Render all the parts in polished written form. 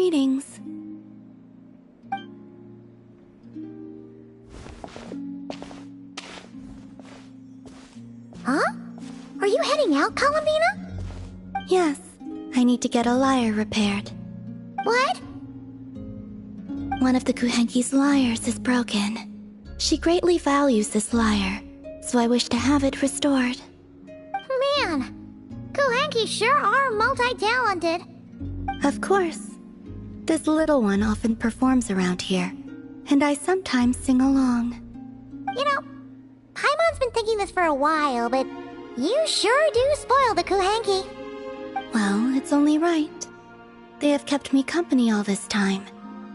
Greetings. Huh? Are you heading out, Columbina? Yes, I need to get a lyre repaired. What? One of the Kuhenki's lyres is broken. She greatly values this lyre, so I wish to have it restored. Man, Kuhenki sure are multi-talented. Of course. This little one often performs around here, and I sometimes sing along. You know, Paimon's been thinking this for a while, but you sure do spoil the Kuhenki. Well, it's only right. They have kept me company all this time,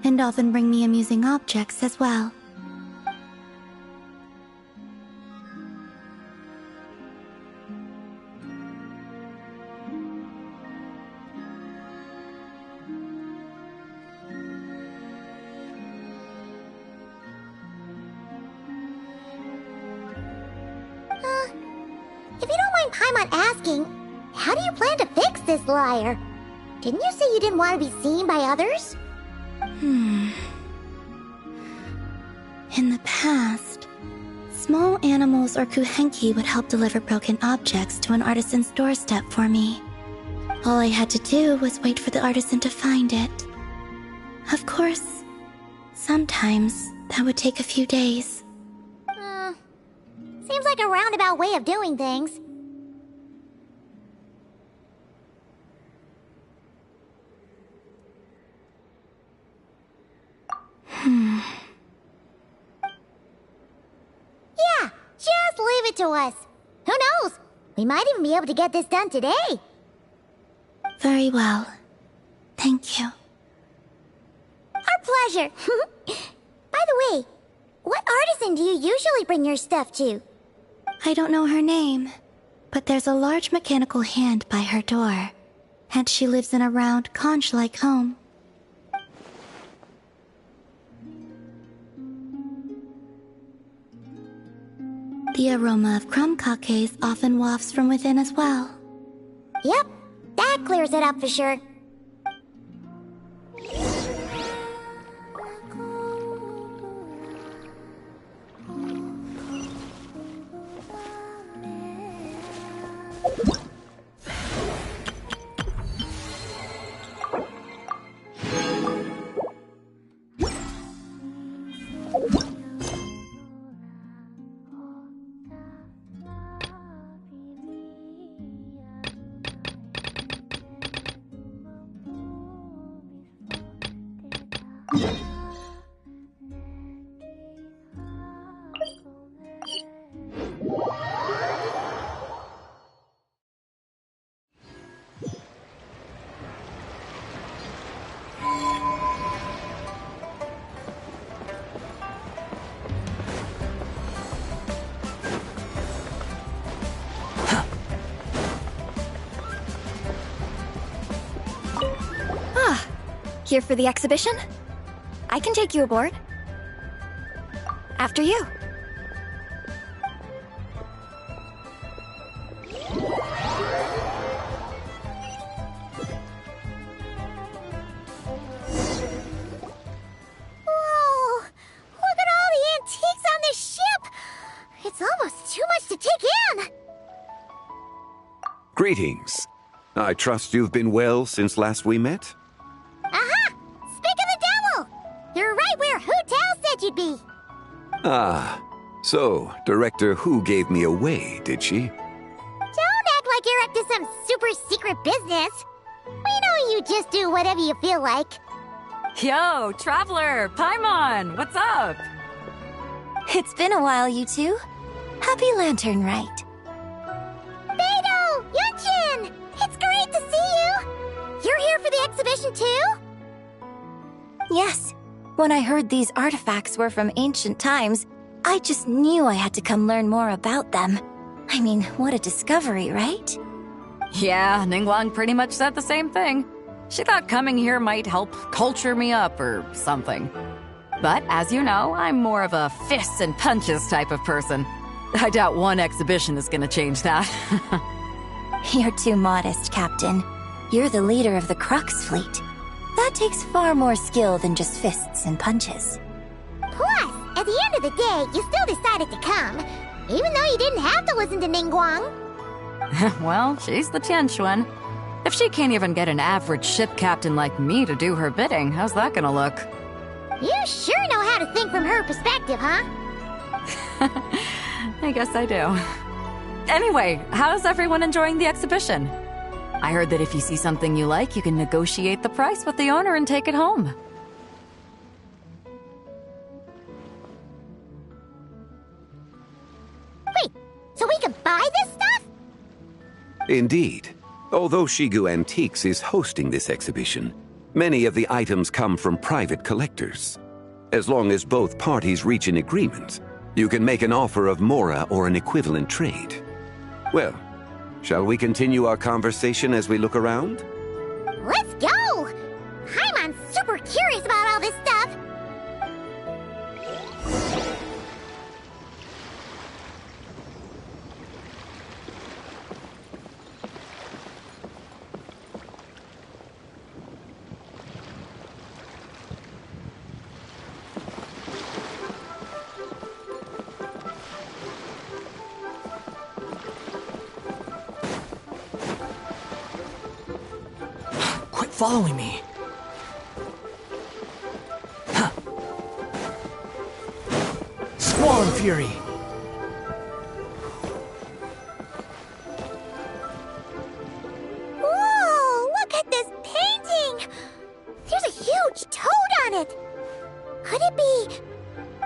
and often bring me amusing objects as well. If you don't mind Paimon asking, how do you plan to fix this lyre? Didn't you say you didn't want to be seen by others? In the past, small animals or Kuhenki would help deliver broken objects to an artisan's doorstep for me. All I had to do was wait for the artisan to find it. Of course, sometimes that would take a few days. Seems like a roundabout way of doing things. Yeah, just leave it to us. Who knows? We might even be able to get this done today. Very well. Thank you. Our pleasure. By the way, what artisan do you usually bring your stuff to? I don't know her name, but there's a large mechanical hand by her door, and she lives in a round, conch-like home. The aroma of crumb cakes often wafts from within as well. Yep, that clears it up for sure. Here for the exhibition? I can take you aboard. After you. Whoa! Look at all the antiques on this ship! It's almost too much to take in! Greetings. I trust you've been well since last we met? Aha! Speak of the devil! You're right where Hu Tao said you'd be! Ah, so Director Hu gave me away, did she? Don't act like you're up to some super secret business! We know you just do whatever you feel like. Yo, Traveler! Paimon! What's up? It's been a while, you two. Happy Lantern Rite. Beidou! Yunchin! It's great to see you! You're here for the exhibition too? Yes. When I heard these artifacts were from ancient times, I just knew I had to come learn more about them. I mean, what a discovery, right? Yeah, Ningguang pretty much said the same thing. She thought coming here might help culture me up or something. But as you know, I'm more of a fists and punches type of person. I doubt one exhibition is gonna change that. You're too modest, Captain. You're the leader of the Crux Fleet. That takes far more skill than just fists and punches. Plus, at the end of the day, you still decided to come, even though you didn't have to listen to Ningguang. Well, she's the Tianquan one. If she can't even get an average ship captain like me to do her bidding, how's that gonna look? You sure know how to think from her perspective, huh? I guess I do. Anyway, how's everyone enjoying the exhibition? I heard that if you see something you like, you can negotiate the price with the owner and take it home. Wait, so we can buy this stuff? Indeed. Although Shigu Antiques is hosting this exhibition, many of the items come from private collectors. As long as both parties reach an agreement, you can make an offer of mora or an equivalent trade. Well, shall we continue our conversation as we look around? Let's go! Paimon's super curious about all this stuff. Quit following me. Huh. Squall and Fury. Whoa, look at this painting! There's a huge toad on it! Could it be...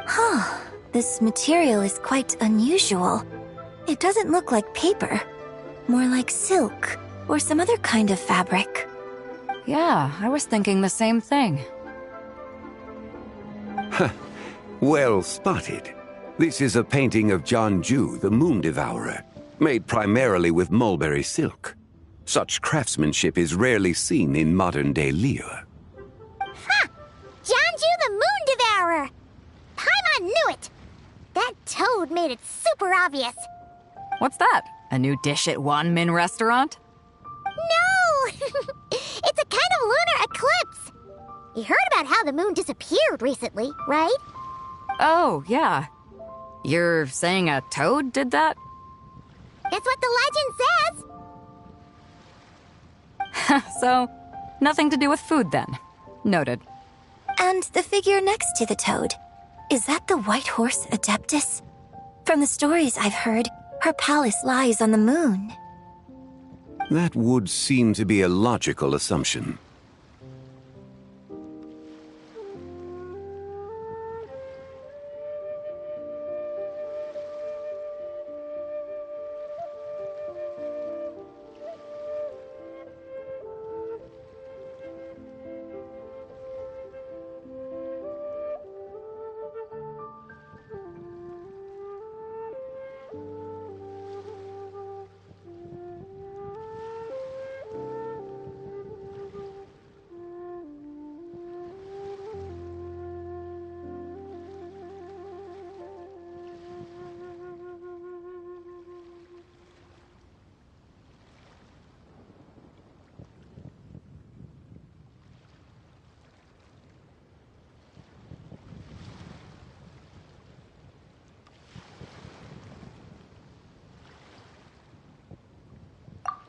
Huh. This material is quite unusual. It doesn't look like paper. More like silk, or some other kind of fabric. Yeah, I was thinking the same thing. Well spotted. This is a painting of Jianzhu, the Moon Devourer, made primarily with mulberry silk. Such craftsmanship is rarely seen in modern-day Liyue. Ha! Jianzhu the Moon Devourer! Paimon knew it! That toad made it super obvious. What's that? A new dish at Wanmin restaurant? No! It's a kind of lunar eclipse. You heard about how the moon disappeared recently, right? Oh, yeah. You're saying a toad did that? That's what the legend says. So, nothing to do with food then. Noted. And the figure next to the toad. Is that the white horse Adeptus? From the stories I've heard, her palace lies on the moon. That would seem to be a logical assumption.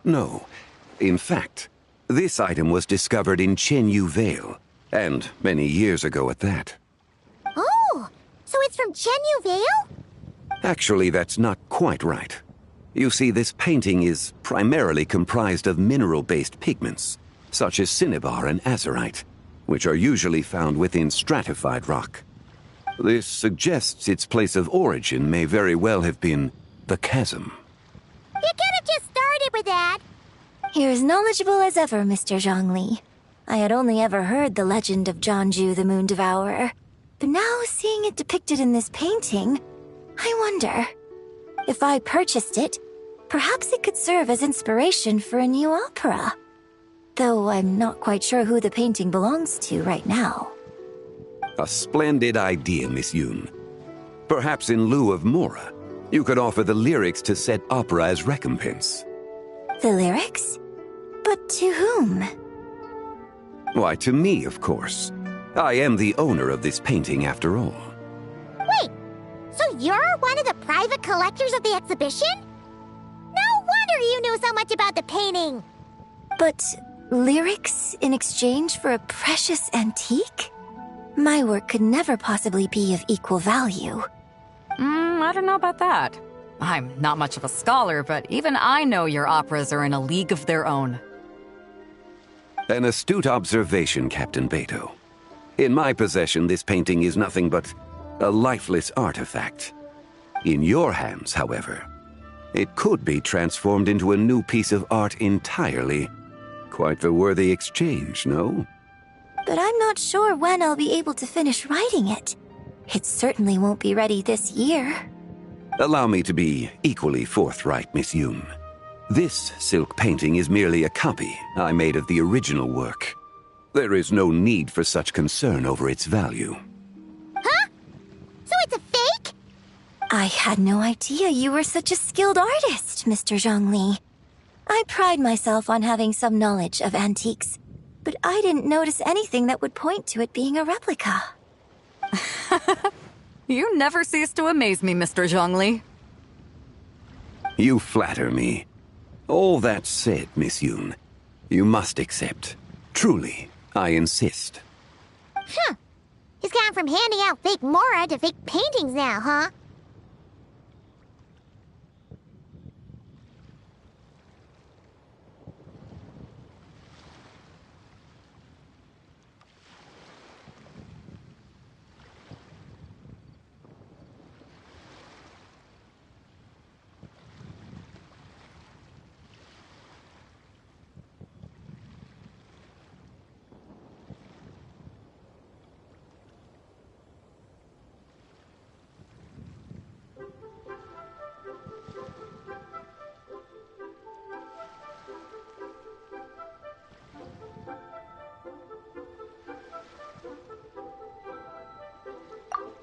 No. In fact, this item was discovered in Chenyu Vale, and many years ago at that. Oh, so it's from Chenyu Vale? Actually, that's not quite right. You see, this painting is primarily comprised of mineral-based pigments, such as cinnabar and azurite, which are usually found within stratified rock. This suggests its place of origin may very well have been the chasm. You could have just started with that. You're as knowledgeable as ever, Mr. Zhongli. I had only ever heard the legend of Jianzhu the Moon Devourer, but now seeing it depicted in this painting, I wonder... if I purchased it, perhaps it could serve as inspiration for a new opera. Though I'm not quite sure who the painting belongs to right now. A splendid idea, Miss Yoon. Perhaps in lieu of mora, you could offer the lyrics to said opera as recompense. The lyrics? But to whom? Why, to me, of course. I am the owner of this painting after all. Wait, so you're one of the private collectors of the exhibition? No wonder you knew so much about the painting. But lyrics in exchange for a precious antique? My work could never possibly be of equal value. I don't know about that. I'm not much of a scholar, but even I know your operas are in a league of their own. An astute observation, Captain Beto. In my possession, this painting is nothing but a lifeless artifact. In your hands, however, it could be transformed into a new piece of art entirely. Quite the worthy exchange, no? But I'm not sure when I'll be able to finish writing it. It certainly won't be ready this year. Allow me to be equally forthright, Miss Yoon. This silk painting is merely a copy I made of the original work. There is no need for such concern over its value. Huh? So it's a fake? I had no idea you were such a skilled artist, Mr. Zhongli. I pride myself on having some knowledge of antiques, but I didn't notice anything that would point to it being a replica. You never cease to amaze me, Mr. Zhongli. You flatter me. All that said, Miss Yoon, you must accept. Truly, I insist. Huh. He's gone from handing out fake Mora to fake paintings now, huh?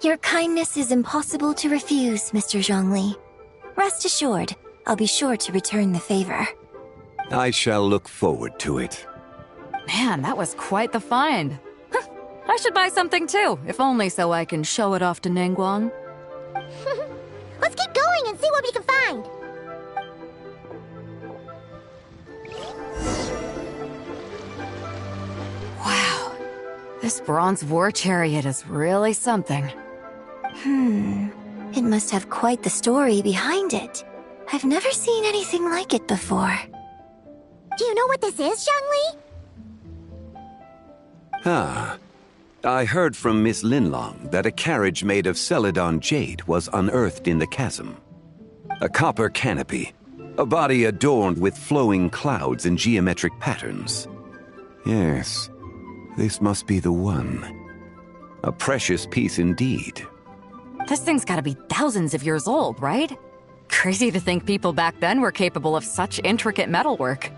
Your kindness is impossible to refuse, Mr. Zhongli. Rest assured, I'll be sure to return the favor. I shall look forward to it. Man, that was quite the find. I should buy something too, if only so I can show it off to Ningguang. Let's keep going and see what we can find. Wow, this bronze war chariot is really something. It must have quite the story behind it. I've never seen anything like it before. Do you know what this is, Zhongli? Ah. I heard from Miss Linlong that a carriage made of Celadon jade was unearthed in the chasm. A copper canopy, a body adorned with flowing clouds and geometric patterns. Yes, this must be the one. A precious piece indeed. This thing's gotta be thousands of years old, right? Crazy to think people back then were capable of such intricate metalwork.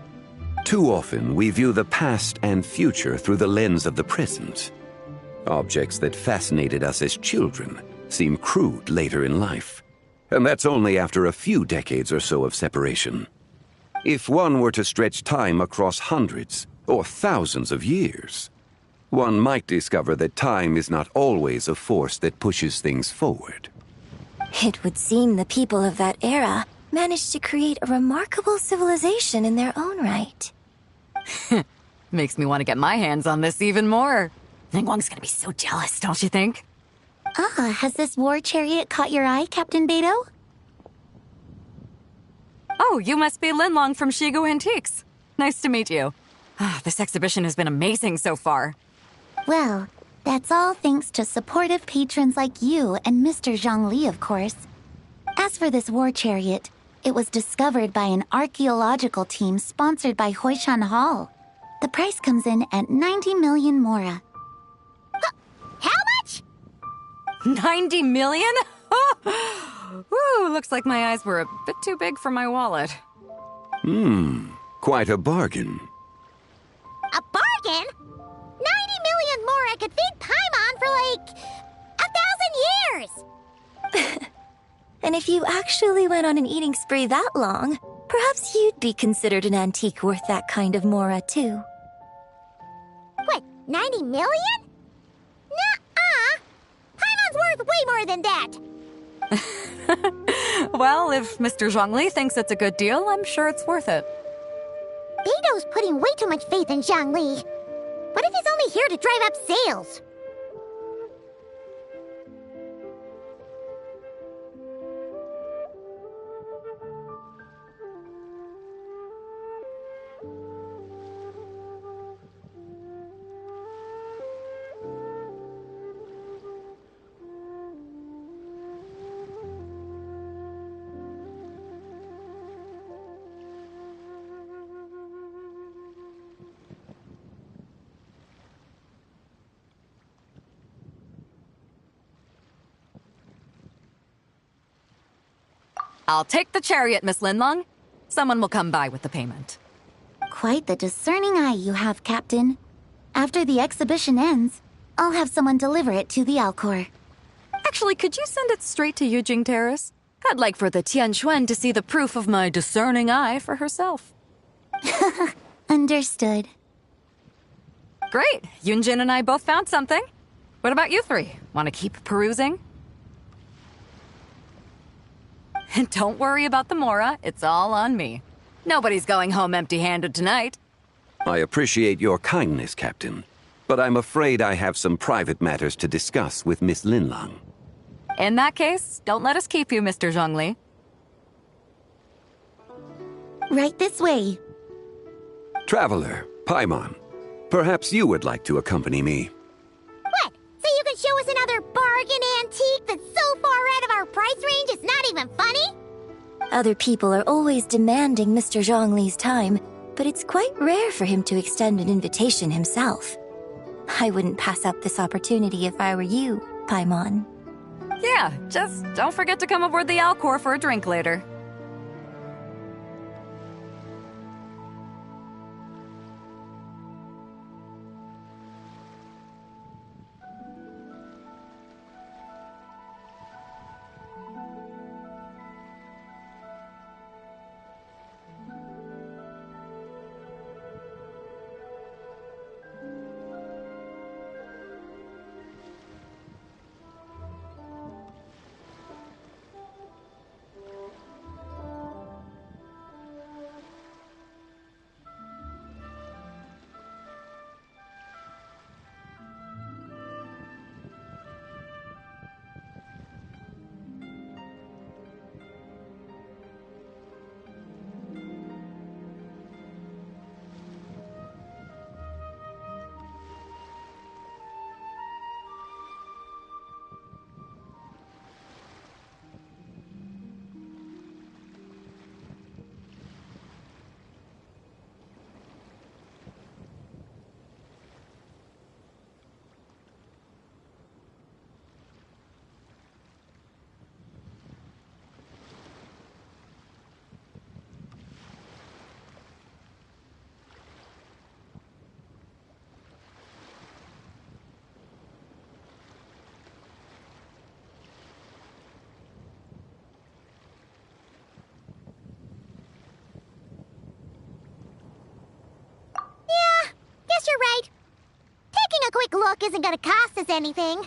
Too often, we view the past and future through the lens of the present. Objects that fascinated us as children seem crude later in life. And that's only after a few decades or so of separation. If one were to stretch time across hundreds or thousands of years, one might discover that time is not always a force that pushes things forward. It would seem the people of that era managed to create a remarkable civilization in their own right. Makes me want to get my hands on this even more. Ningguang's gonna be so jealous, don't you think? Has this war chariot caught your eye, Captain Beto? Oh, you must be Linlong from Shigu Antiques. Nice to meet you. This exhibition has been amazing so far. Well, that's all thanks to supportive patrons like you and Mr. Zhongli, of course. As for this war chariot, it was discovered by an archaeological team sponsored by Huishan Hall. The price comes in at 90 million Mora. How much? 90 million? Woo, looks like my eyes were a bit too big for my wallet. Quite a bargain. A bargain? 90 million Mora could feed Paimon for like 1,000 years! And if you actually went on an eating spree that long, perhaps you'd be considered an antique worth that kind of mora, too. What? 90 million? Nuh-uh! Paimon's worth way more than that! Well, if Mr. Zhongli thinks it's a good deal, I'm sure it's worth it. Beto's putting way too much faith in Zhongli. What if he's only here to drive up sales? I'll take the chariot, Miss Linlong. Someone will come by with the payment. Quite the discerning eye you have, Captain. After the exhibition ends, I'll have someone deliver it to the Alcor. Actually, could you send it straight to Yujing Terrace? I'd like for the Tianquan to see the proof of my discerning eye for herself. Understood. Great! Yunjin and I both found something. What about you three? Want to keep perusing? And don't worry about the Mora, it's all on me. Nobody's going home empty-handed tonight. I appreciate your kindness, Captain, but I'm afraid I have some private matters to discuss with Miss Linlong. In that case, don't let us keep you, Mr. Zhongli. Right this way. Traveler, Paimon, perhaps you would like to accompany me. What? So you can show us another bargain antique that's so far out of our price range it's not even funny? Other people are always demanding Mr. Zhongli's time, but it's quite rare for him to extend an invitation himself. I wouldn't pass up this opportunity if I were you, Paimon. Yeah, just don't forget to come aboard the Alcor for a drink later. Guess you're right. Taking a quick look isn't gonna cost us anything.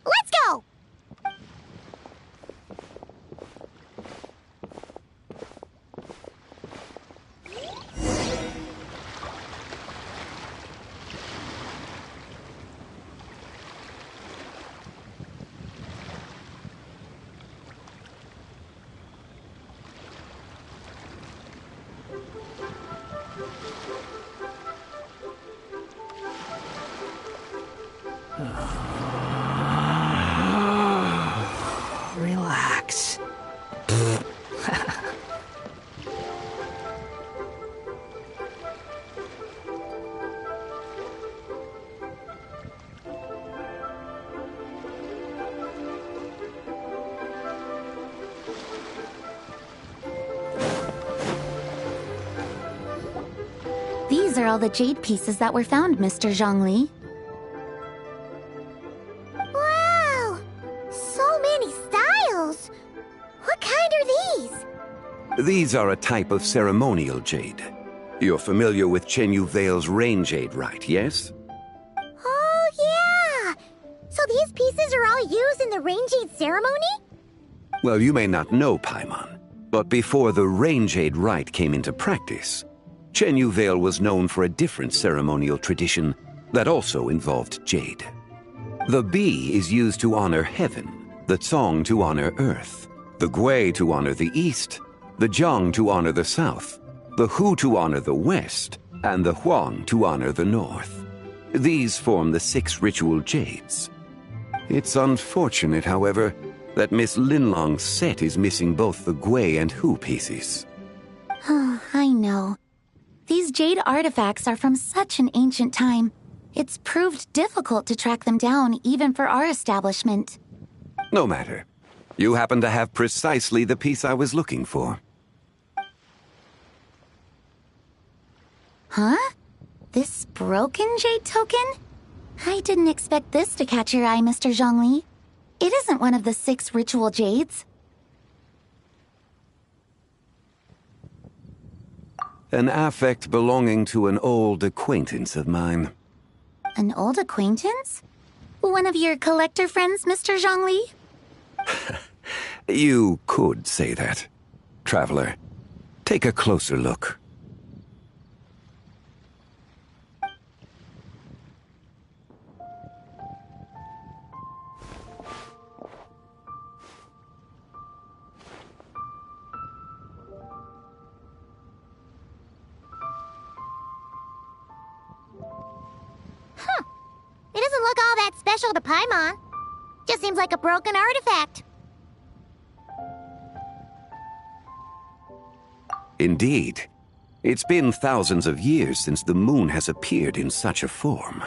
Let's go! Relax. These are all the jade pieces that were found, Mr. Zhongli. Wow! So many styles! What kind are these? These are a type of ceremonial jade. You're familiar with Chen Yu Vale's rain jade, right, yes? Rain Jade ceremony? Well, you may not know, Paimon, but before the Rain Jade rite came into practice, Chenyu Vale was known for a different ceremonial tradition that also involved jade. The Bi is used to honor heaven, the Cong to honor earth, the Gui to honor the east, the Jiang to honor the south, the Hu to honor the west, and the Huang to honor the north. These form the 6 ritual jades. It's unfortunate, however, that Miss Linlong's set is missing both the Gui and Hu pieces. Oh, I know. These jade artifacts are from such an ancient time. It's proved difficult to track them down, even for our establishment. No matter. You happen to have precisely the piece I was looking for. Huh? This broken jade token? I didn't expect this to catch your eye, Mr. Zhongli. It isn't one of the 6 ritual jades. An affect belonging to an old acquaintance of mine. An old acquaintance? One of your collector friends, Mr. Zhongli? You could say that. Traveler, take a closer look. It doesn't look all that special to Paimon. Just seems like a broken artifact. Indeed. It's been thousands of years since the moon has appeared in such a form.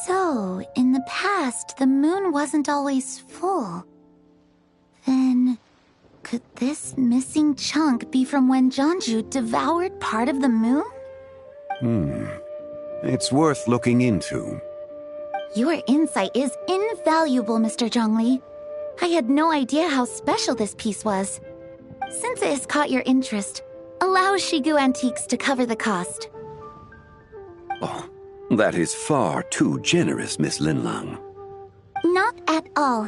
So, in the past, the moon wasn't always full. Then, could this missing chunk be from when Jianzhu devoured part of the moon? It's worth looking into. Your insight is invaluable, Mr. Zhongli. I had no idea how special this piece was. Since it has caught your interest, allow Shigu Antiques to cover the cost. Oh, that is far too generous, Miss Linlang. Not at all.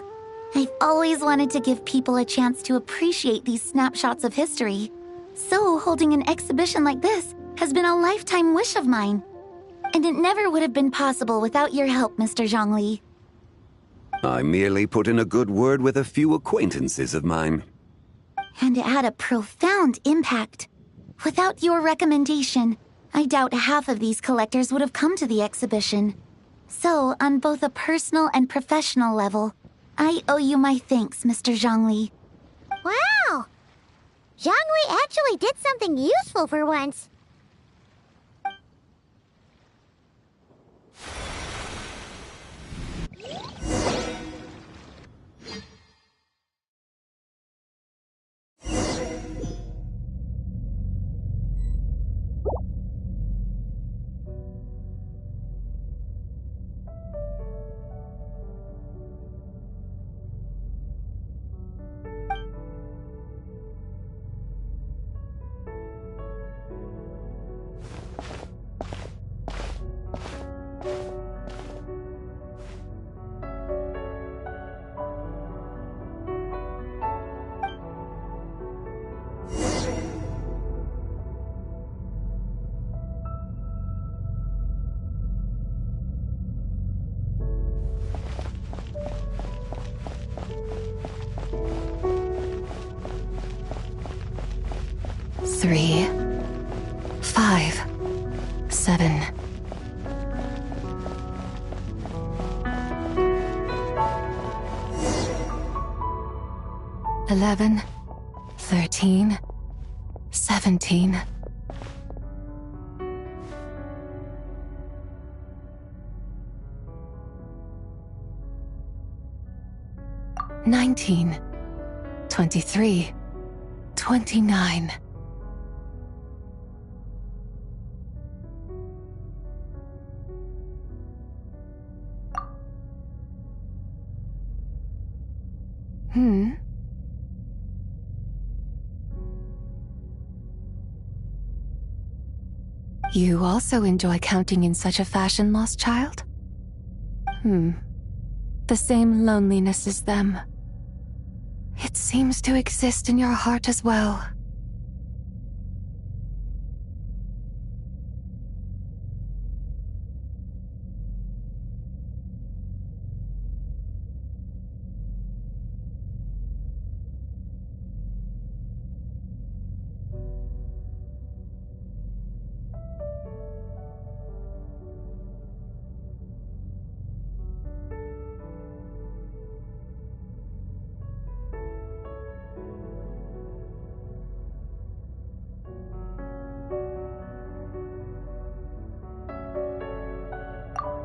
I've always wanted to give people a chance to appreciate these snapshots of history. So holding an exhibition like this has been a lifetime wish of mine. And it never would have been possible without your help, Mr. Zhongli. I merely put in a good word with a few acquaintances of mine. And it had a profound impact. Without your recommendation, I doubt half of these collectors would have come to the exhibition. So, on both a personal and professional level, I owe you my thanks, Mr. Zhongli. Wow! Zhongli actually did something useful for once. Three, 5, 7. $11, 13, 17. $19, 23, 29. You also enjoy counting in such a fashion, lost child? the same loneliness as them. It seems to exist in your heart as well.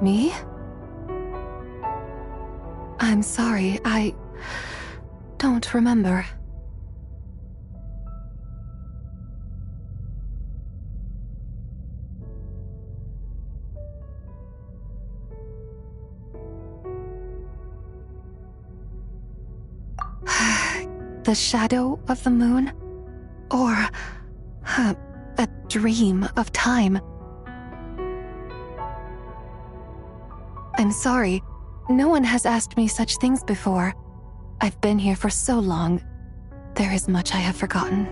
Me? I'm sorry, I don't remember. The shadow of the moon? Or a dream of time? I'm sorry. No one has asked me such things before. I've been here for so long. There is much I have forgotten.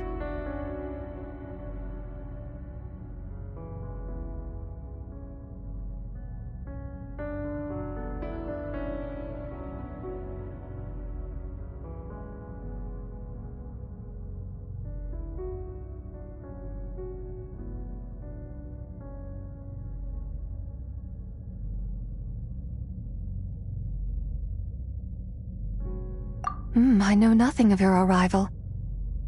I know nothing of your arrival.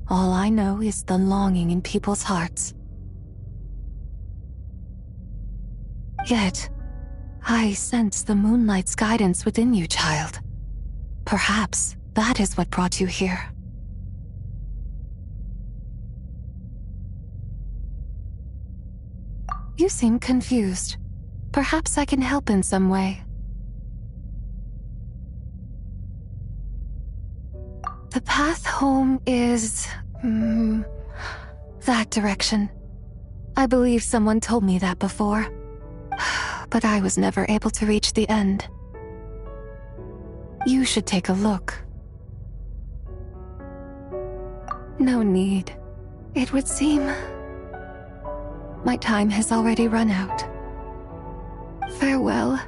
All I know is the longing in people's hearts. Yet, I sense the moonlight's guidance within you, child. Perhaps that is what brought you here. You seem confused. Perhaps I can help in some way. The path home is... that direction. I believe someone told me that before. But I was never able to reach the end. You should take a look. No need. It would seem... my time has already run out. Farewell.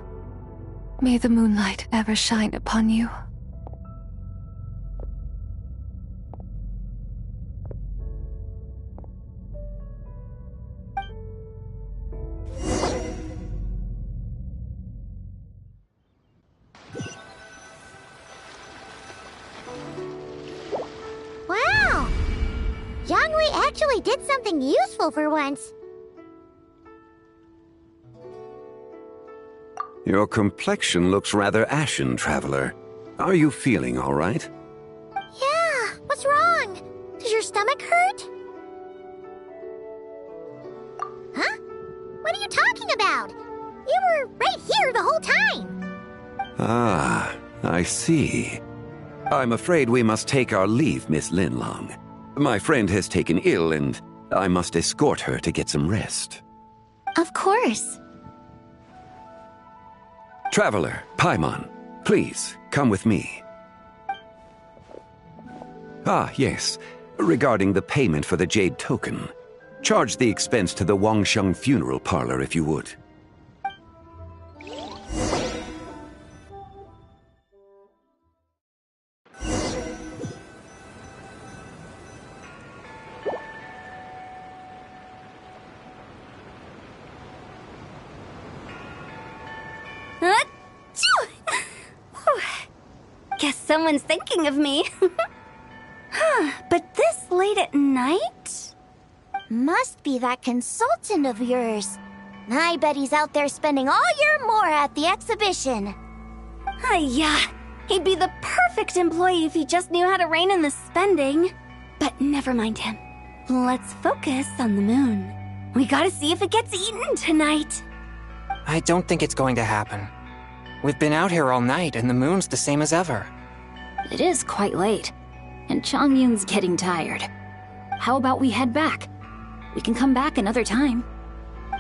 May the moonlight ever shine upon you. Wow! Zhongli actually did something useful for once. Your complexion looks rather ashen, Traveler. Are you feeling all right? Yeah, what's wrong? Does your stomach hurt? Huh? What are you talking about? You were right here the whole time. Ah, I see. I'm afraid we must take our leave, Miss Linlong. My friend has taken ill and I must escort her to get some rest. Of course. Traveler, Paimon, please, come with me. Ah, yes. Regarding the payment for the Jade Token. Charge the expense to the Wangsheng Funeral Parlor if you would. Guess someone's thinking of me. But this late at night? Must be that consultant of yours. I bet he's out there spending all year more at the exhibition. Yeah, he'd be the perfect employee if he just knew how to rein in the spending. But never mind him. Let's focus on the moon. We gotta see if it gets eaten tonight. I don't think it's going to happen. We've been out here all night and the moon's the same as ever. It is quite late, and Chongyun's getting tired. How about we head back? We can come back another time.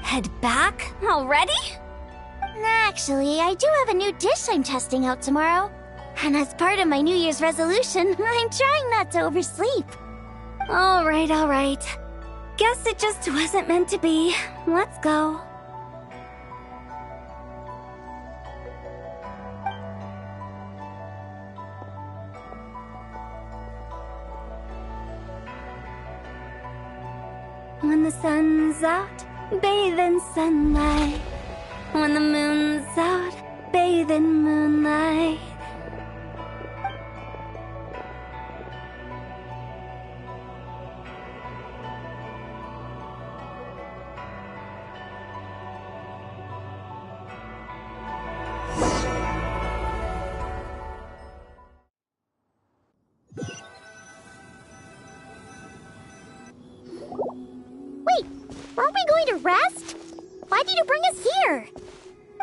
Head back already? Actually, I do have a new dish I'm testing out tomorrow. And as part of my New Year's resolution, I'm trying not to oversleep. All right. Guess it just wasn't meant to be. Let's go. When the sun's out, bathe in sunlight. When the moon's out, bathe in moonlight. Wait, aren't we going to rest? Why did you bring us here?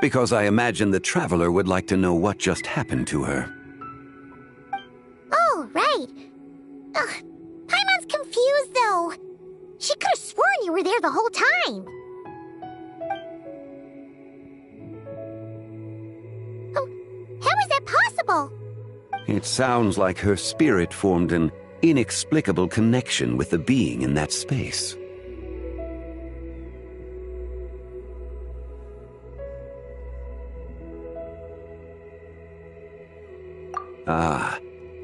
Because I imagine the traveler would like to know what just happened to her. Oh, right. Ugh, Paimon's confused, though. She could have sworn you were there the whole time. Oh, how is that possible? It sounds like her spirit formed an inexplicable connection with the being in that space. Ah,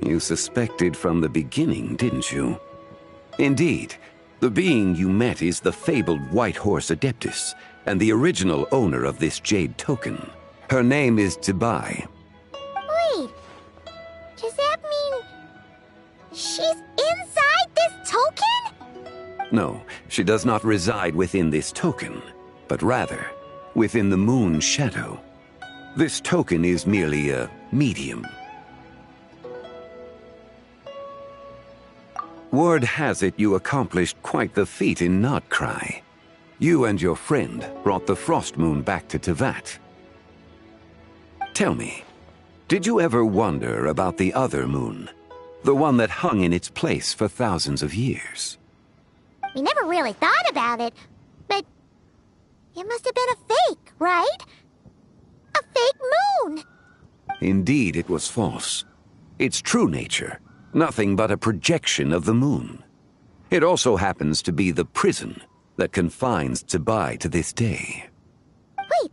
you suspected from the beginning, didn't you? Indeed, the being you met is the fabled White Horse Adeptus, and the original owner of this jade token. Her name is Zibai. Wait, does that mean she's inside this token? No, she does not reside within this token, but rather within the moon's shadow. This token is merely a medium. Word has it you accomplished quite the feat in Notcry. You and your friend brought the Frost Moon back to Teyvat. Tell me, did you ever wonder about the other moon? The one that hung in its place for thousands of years? We never really thought about it, but it must have been a fake, right? A fake moon! Indeed, it was false. Its true nature, nothing but a projection of the moon. It also happens to be the prison that confines Zibai to this day. Wait,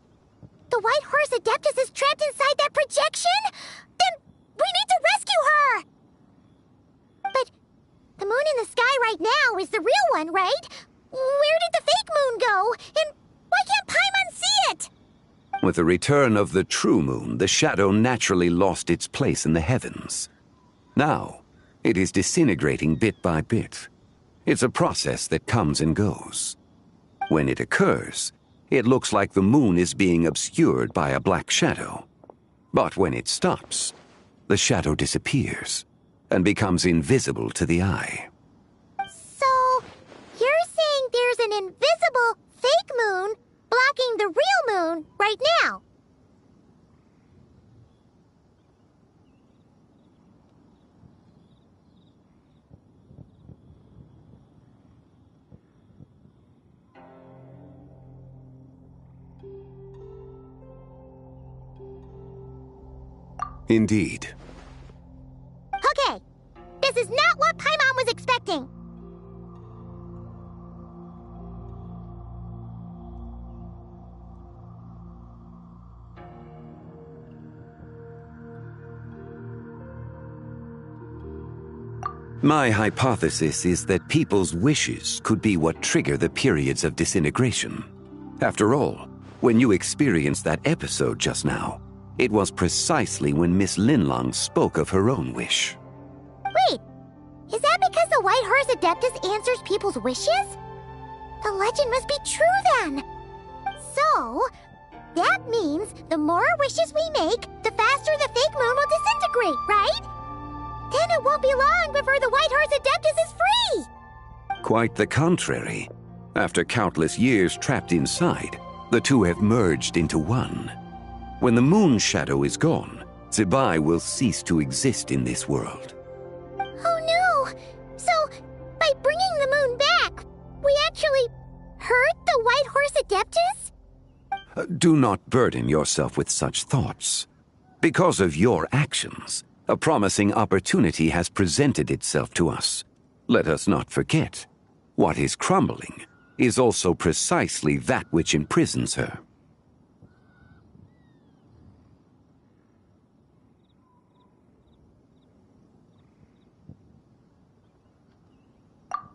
the White Horse Adeptus is trapped inside that projection? Then we need to rescue her! But the moon in the sky right now is the real one, right? Where did the fake moon go? And why can't Paimon see it? With the return of the true moon, the shadow naturally lost its place in the heavens. Now, it is disintegrating bit by bit. It's a process that comes and goes. When it occurs, it looks like the moon is being obscured by a black shadow. But when it stops, the shadow disappears and becomes invisible to the eye. So, you're saying there's an invisible fake moon blocking the real moon right now? Indeed. Okay, this is not what Paimon was expecting. My hypothesis is that people's wishes could be what trigger the periods of disintegration. After all, when you experienced that episode just now, it was precisely when Miss Linlong spoke of her own wish. Wait, is that because the White Horse Adeptus answers people's wishes? The legend must be true then. So, that means the more wishes we make, the faster the fake moon will disintegrate, right? Then it won't be long before the White Horse Adeptus is free! Quite the contrary. After countless years trapped inside, the two have merged into one. When the moon's shadow is gone, Zibai will cease to exist in this world. Oh no! So, by bringing the moon back, we actually hurt the White Horse Adeptus? Do not burden yourself with such thoughts. Because of your actions, a promising opportunity has presented itself to us. Let us not forget, what is crumbling is also precisely that which imprisons her.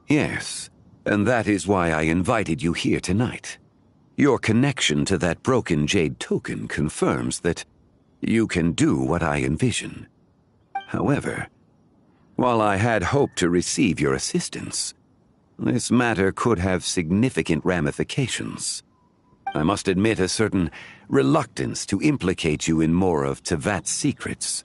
Yes, and that is why I invited you here tonight. Your connection to that broken jade token confirms that you can do what I envision. However, while I had hoped to receive your assistance, this matter could have significant ramifications. I must admit a certain reluctance to implicate you in more of Teyvat's secrets.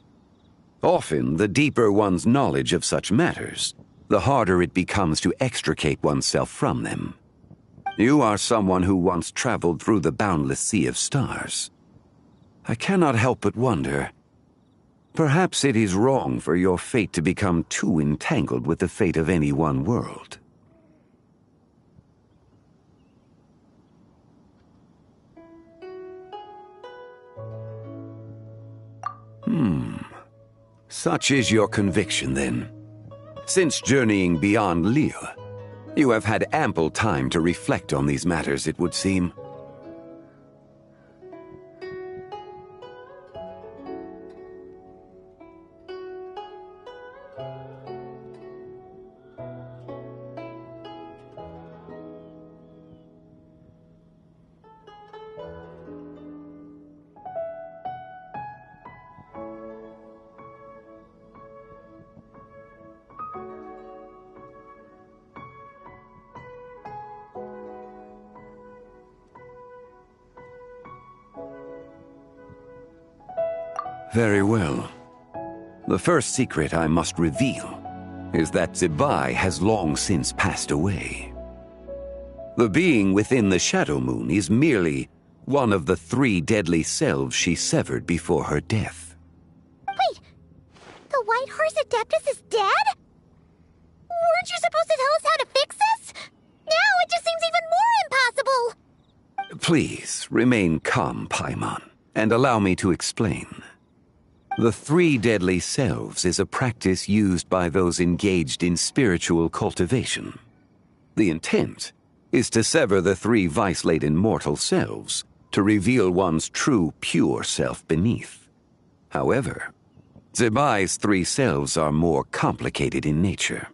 Often, the deeper one's knowledge of such matters, the harder it becomes to extricate oneself from them. You are someone who once traveled through the boundless sea of stars. I cannot help but wonder, perhaps it is wrong for your fate to become too entangled with the fate of any one world. Such is your conviction, then. Since journeying beyond Liyue, you have had ample time to reflect on these matters, it would seem. Very well. The first secret I must reveal is that Zebai has long since passed away. The being within the Shadow Moon is merely one of the 3 deadly selves she severed before her death. Wait, the White Horse Adeptus is dead? Weren't you supposed to tell us how to fix this? Now it just seems even more impossible! Please, remain calm, Paimon, and allow me to explain. The 3 deadly selves is a practice used by those engaged in spiritual cultivation. The intent is to sever the 3 vice-laden mortal selves to reveal one's true, pure self beneath. However, Zebai's 3 selves are more complicated in nature.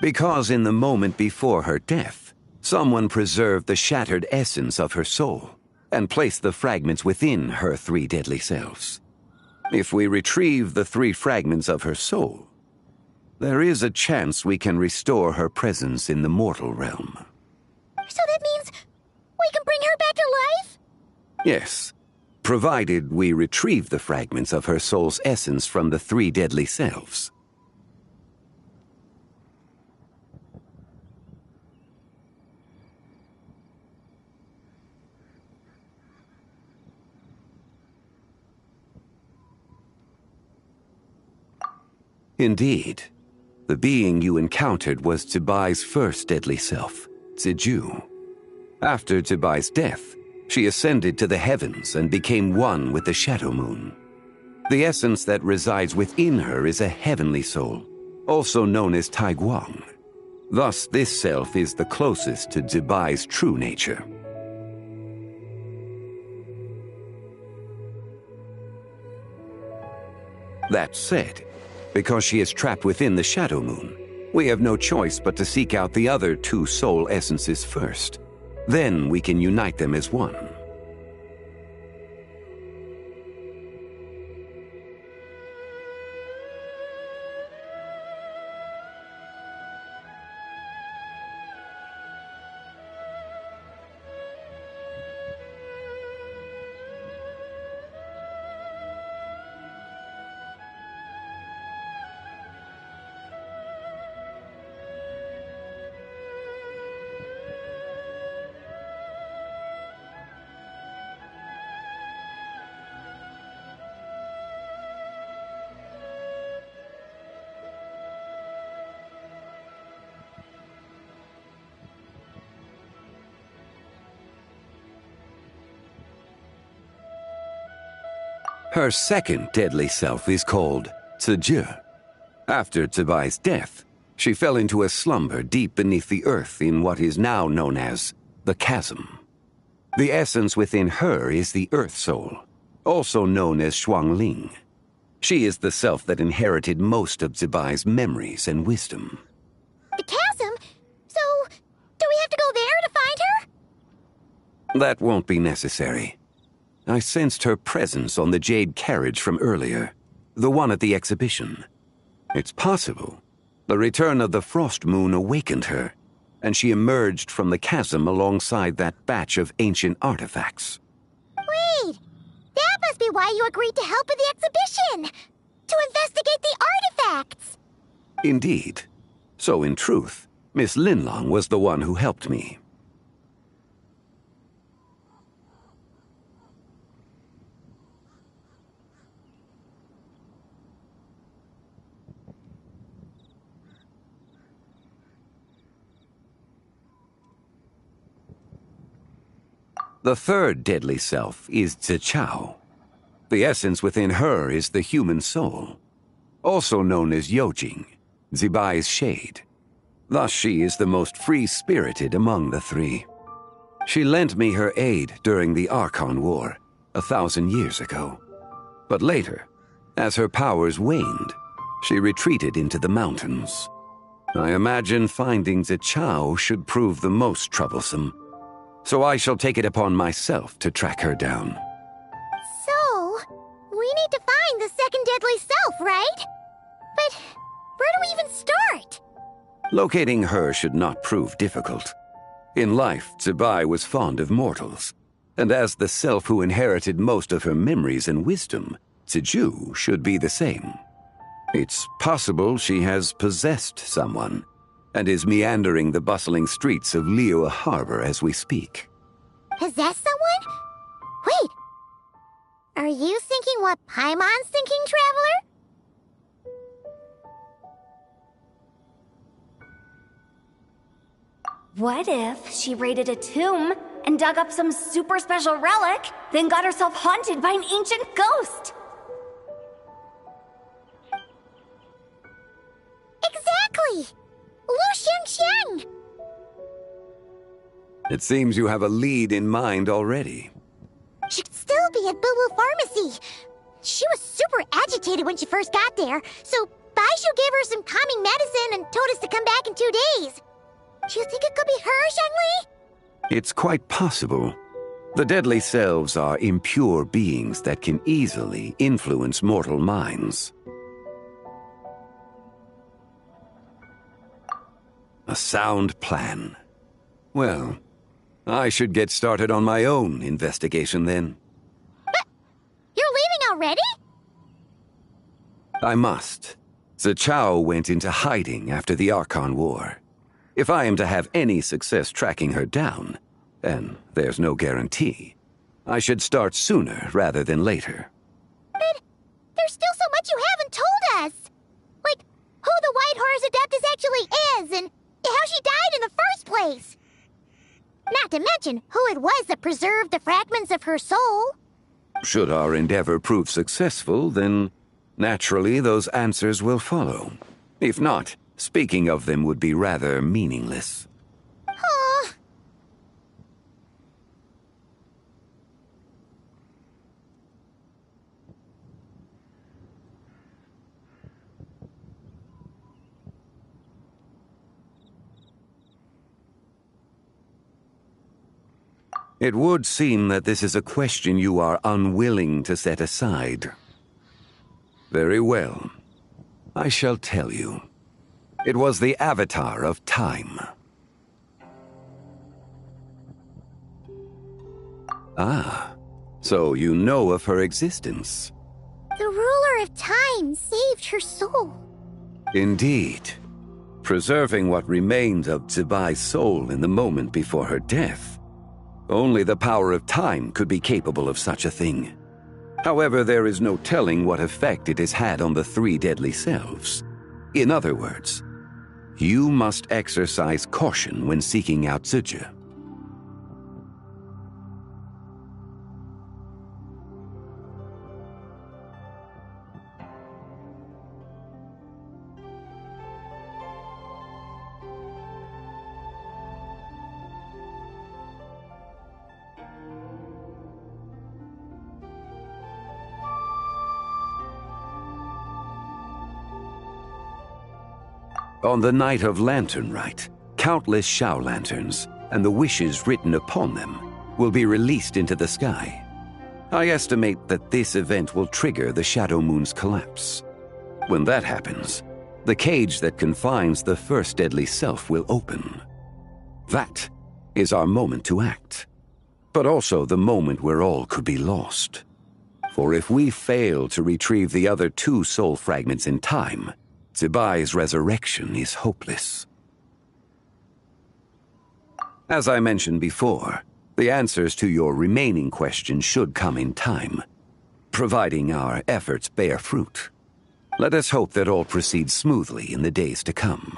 Because in the moment before her death, someone preserved the shattered essence of her soul and placed the fragments within her 3 deadly selves. If we retrieve the 3 fragments of her soul, there is a chance we can restore her presence in the mortal realm. So that means we can bring her back to life? Yes, provided we retrieve the fragments of her soul's essence from the 3 deadly selves. Indeed, the being you encountered was Zebai's first deadly self, Ziju. After Zebai's death, she ascended to the heavens and became one with the Shadow Moon. The essence that resides within her is a heavenly soul, also known as Taiguang. Thus, this self is the closest to Zebai's true nature. That said, because she is trapped within the Shadow Moon, we have no choice but to seek out the other 2 soul essences first. Then we can unite them as one. Her second deadly self is called Zizhi. After Zibai's death, she fell into a slumber deep beneath the earth in what is now known as the Chasm. The essence within her is the Earth Soul, also known as Xuangling. She is the self that inherited most of Zibai's memories and wisdom. The chasm? So, do we have to go there to find her? That won't be necessary. I sensed her presence on the jade carriage from earlier, the one at the exhibition. It's possible the return of the Frost Moon awakened her, and she emerged from the chasm alongside that batch of ancient artifacts. Wait! That must be why you agreed to help with the exhibition! To investigate the artifacts! Indeed. So in truth, Miss Linlong was the one who helped me. The third deadly self is Zichao. The essence within her is the human soul, also known as Yojing, Zibai's shade. Thus she is the most free-spirited among the three. She lent me her aid during the Archon War, 1,000 years ago. But later, as her powers waned, she retreated into the mountains. I imagine finding Zichao should prove the most troublesome, so I shall take it upon myself to track her down. So, we need to find the second deadly self, right? But where do we even start? Locating her should not prove difficult. In life, Zibai was fond of mortals, and as the self who inherited most of her memories and wisdom, Zizhu should be the same. It's possible she has possessed someone, and is meandering the bustling streets of Liyue Harbor as we speak. Possess someone? Wait! Are you thinking what Paimon's thinking, Traveler? What if she raided a tomb and dug up some super special relic, then got herself haunted by an ancient ghost? Exactly! Lu Xiangxiang! It seems you have a lead in mind already. She'd still be at Boo Boo Pharmacy. She was super agitated when she first got there, so Baishu gave her some calming medicine and told us to come back in 2 days. Do you think it could be her, Zhengli? It's quite possible. The deadly selves are impure beings that can easily influence mortal minds. A sound plan. Well, I should get started on my own investigation then. But you're leaving already? I must. Zichao went into hiding after the Archon War. If I am to have any success tracking her down, and there's no guarantee, I should start sooner rather than later. But there's still so much you haven't told us! Like, who the White Horse Adeptus actually is, and how she died in the first place! Not to mention who it was that preserved the fragments of her soul. Should our endeavor prove successful, then naturally those answers will follow. If not, speaking of them would be rather meaningless. Aw. It would seem that this is a question you are unwilling to set aside. Very well. I shall tell you. It was the Avatar of Time. Ah, so you know of her existence. The ruler of time saved her soul. Indeed. Preserving what remained of Zibai's soul in the moment before her death. Only the power of time could be capable of such a thing. However, there is no telling what effect it has had on the three deadly selves. In other words, you must exercise caution when seeking out Zizhi. On the night of Lantern Rite, countless Shao lanterns and the wishes written upon them will be released into the sky. I estimate that this event will trigger the Shadow Moon's collapse. When that happens, the cage that confines the first deadly self will open. That is our moment to act, but also the moment where all could be lost. For if we fail to retrieve the other 2 soul fragments in time, Zibai's resurrection is hopeless. As I mentioned before, the answers to your remaining questions should come in time, providing our efforts bear fruit. Let us hope that all proceeds smoothly in the days to come.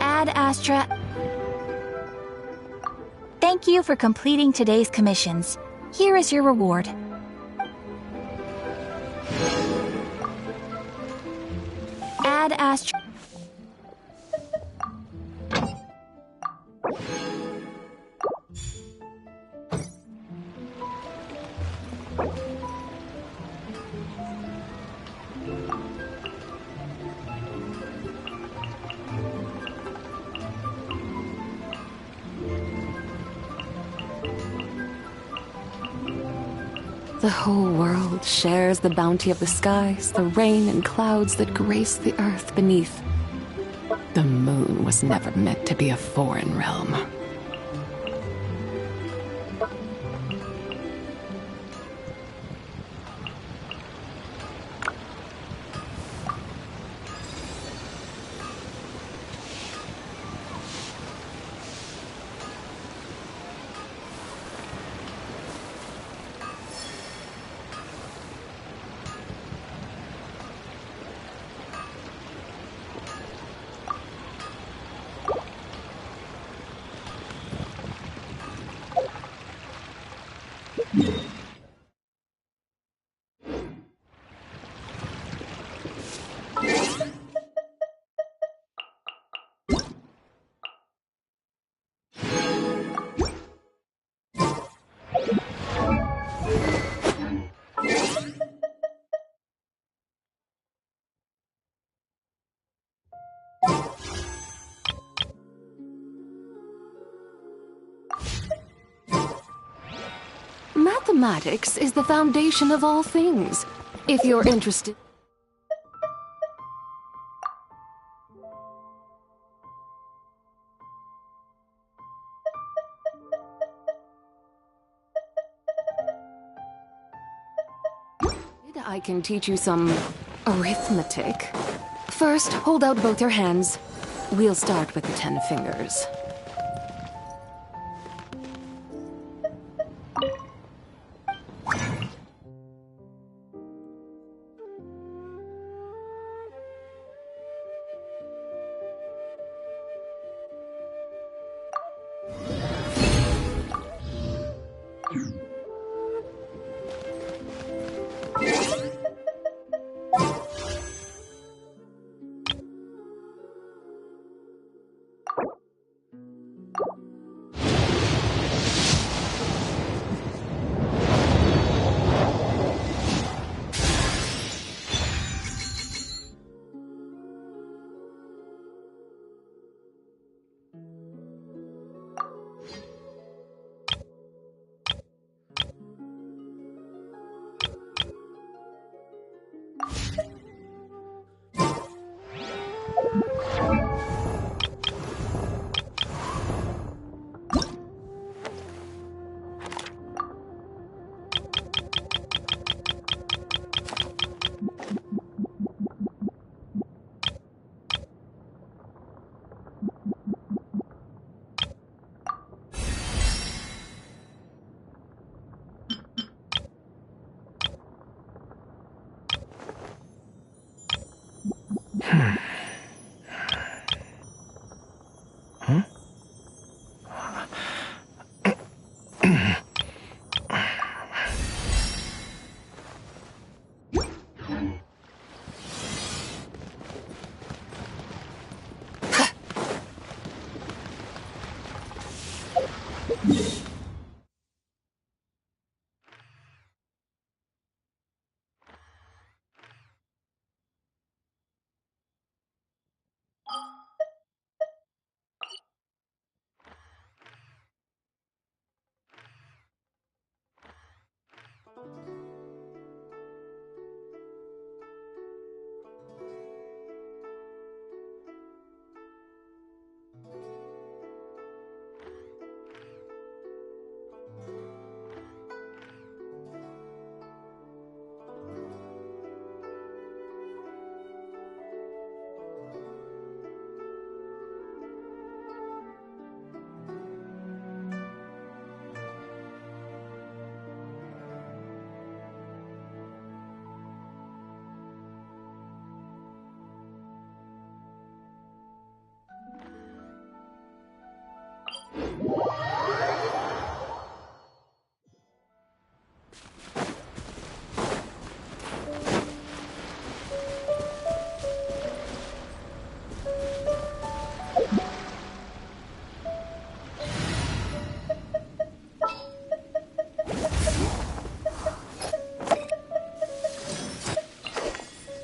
Ad Astra. Thank you for completing today's commissions. Here is your reward. Ad Astra. The whole world shares the bounty of the skies, the rain and clouds that grace the earth beneath. The moon was never meant to be a foreign realm. Mathematics is the foundation of all things. If you're interested... I can teach you some arithmetic. First, hold out both your hands. We'll start with the 10 fingers.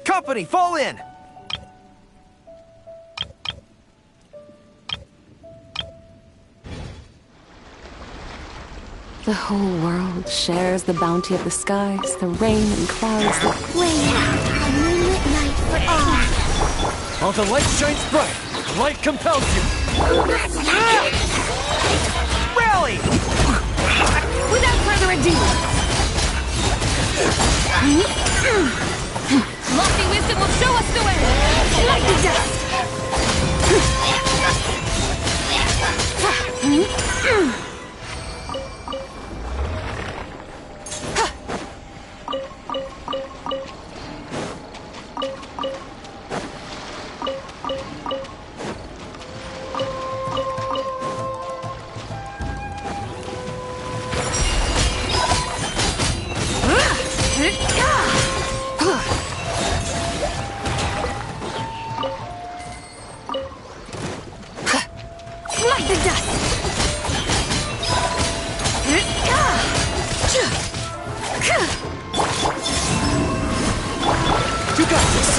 Company, fall in! The whole world shares the bounty of the skies, the rain and clouds that... Way out, a moonlit night for all. While the light shines bright, light compels you. Rally! Without further ado! Lofty wisdom will show us the way! Light the dust! Light the dust! You got this!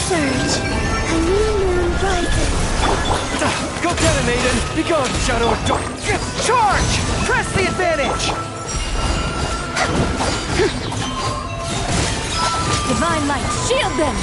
Surge, a new moon rises. Go get him, Aiden! Be gone, Shadow of Dark! Charge! Press the advantage! Divine light, shield them!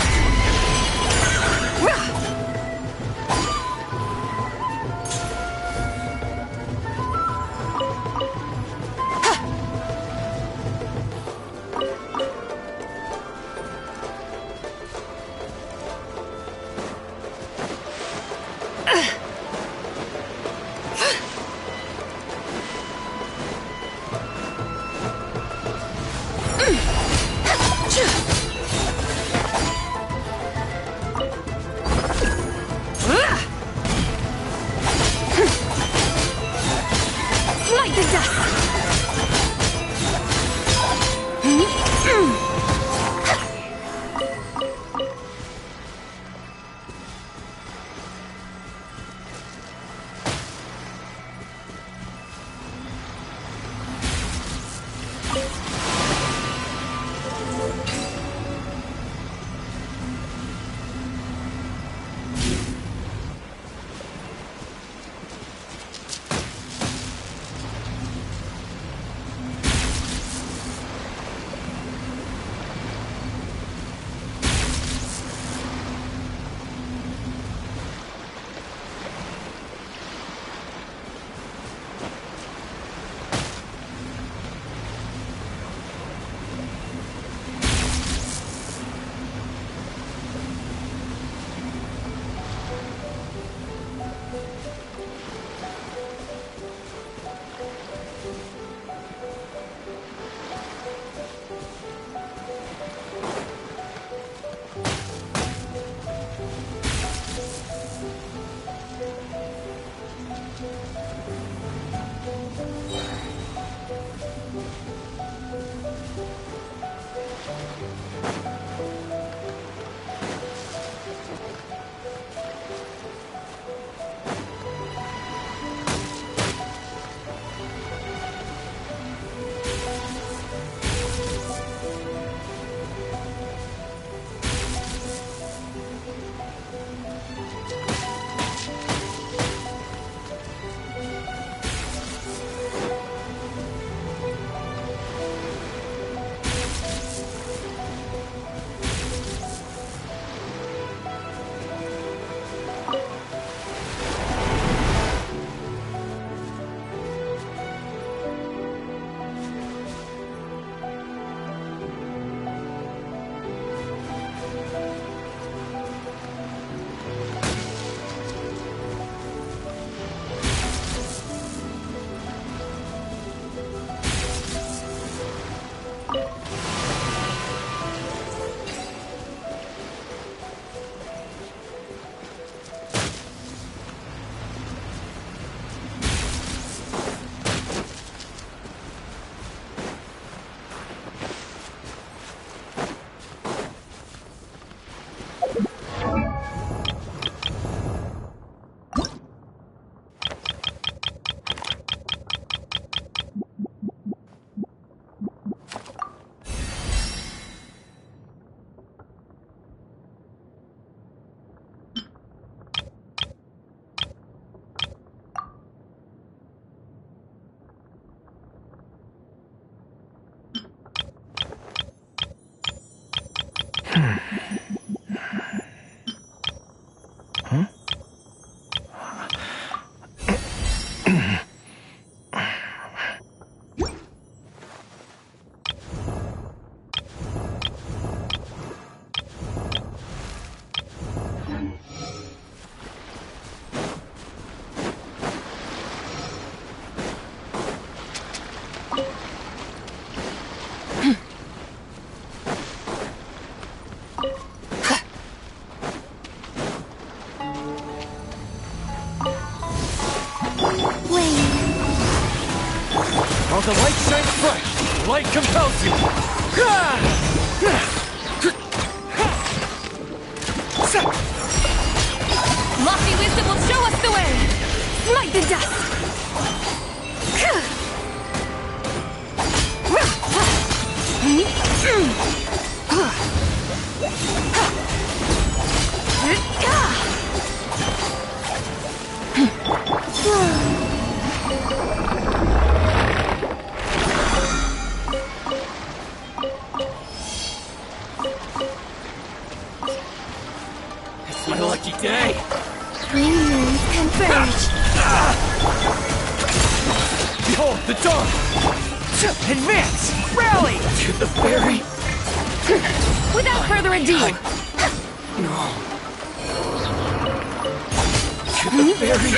While the light shines bright, light compels you. Lofty wisdom will show us the way! Smite the dust! It's my lucky day. Three moons converge. Behold the dawn! Advance! Rally! To the ferry! Without further ado, No. To the ferry!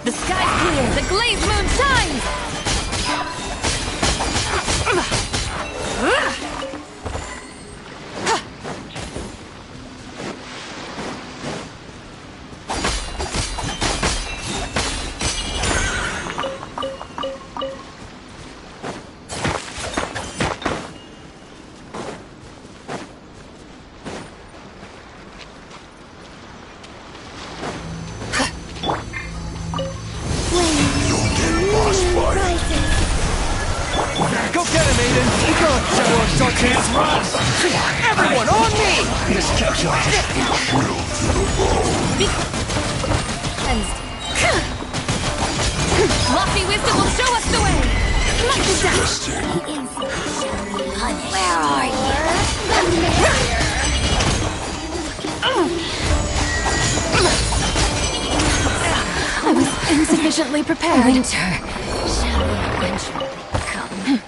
The sky's clear! The glazed moon shines! Go get him, Aiden! Be gone, Shadow of Darkness! Run! Everyone on me! This calculation is drilled to the bone. Lofty wisdom will show us the way! Where are I was insufficiently prepared. Winter shall eventually come.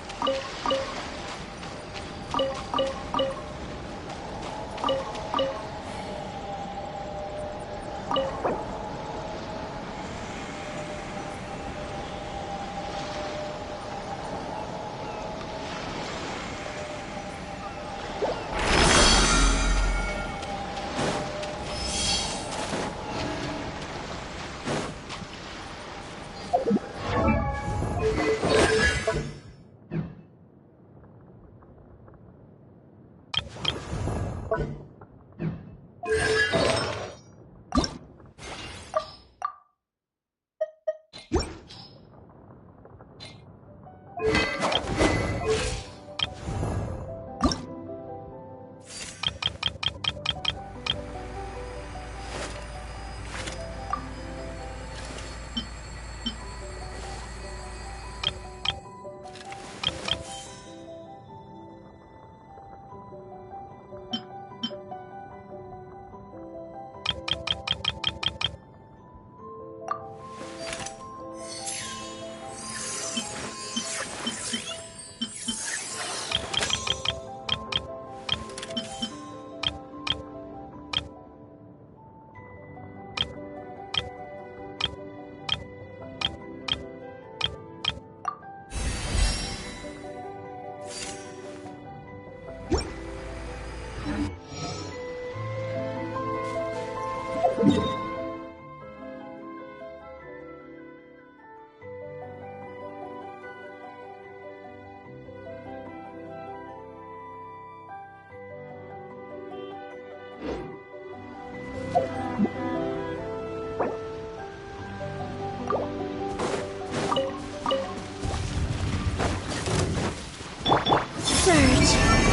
Surge,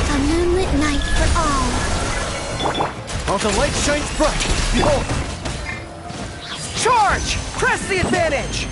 a moonlit night for all. While the light shines bright, behold! Charge! Press the advantage!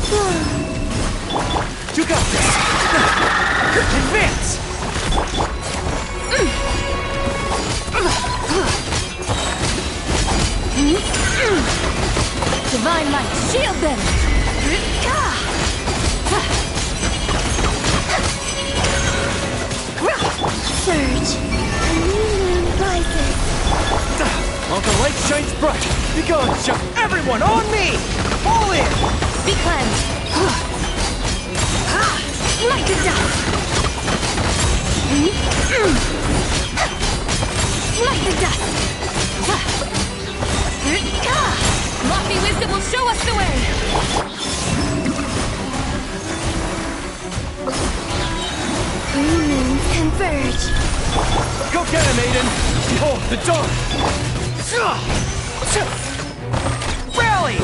You got this! Advance! Divine Light, shield them! Surge. A new moon rises. While the light shines bright, be gone, jump! Everyone on me! All in! Be cleansed! Light the dust! Light the dust! Lofty wisdom will show us the way! Three moons converge. Go get him, Aiden! Behold the dawn! Rally!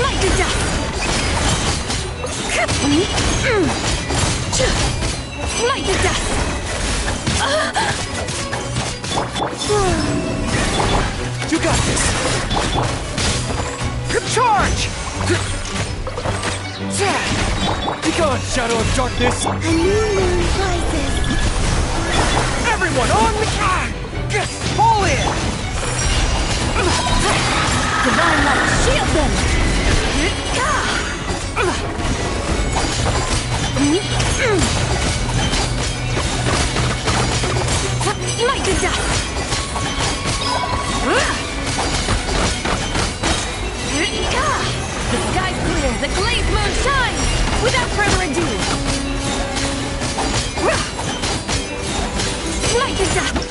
Light the dust! Light the dust! You got this! Charge! Be gone, shadow of darkness! A new moon rises. Everyone on me! All in! Divine Light, shield them! Light the dust! The sky's clear, the glazed moon shines! Without further ado! Light the dust!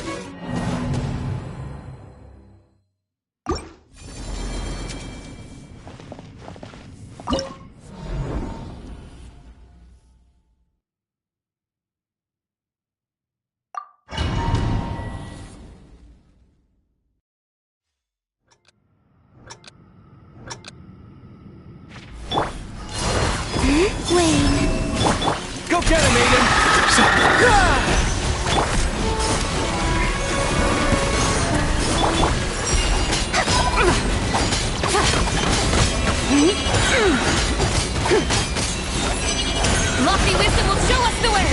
Wayne. Go get him, Aiden! Lofty wisdom will show us the way!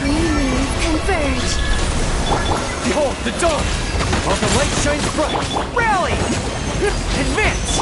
Three moons converge. Behold the dawn! While the light shines bright, rally! Advance!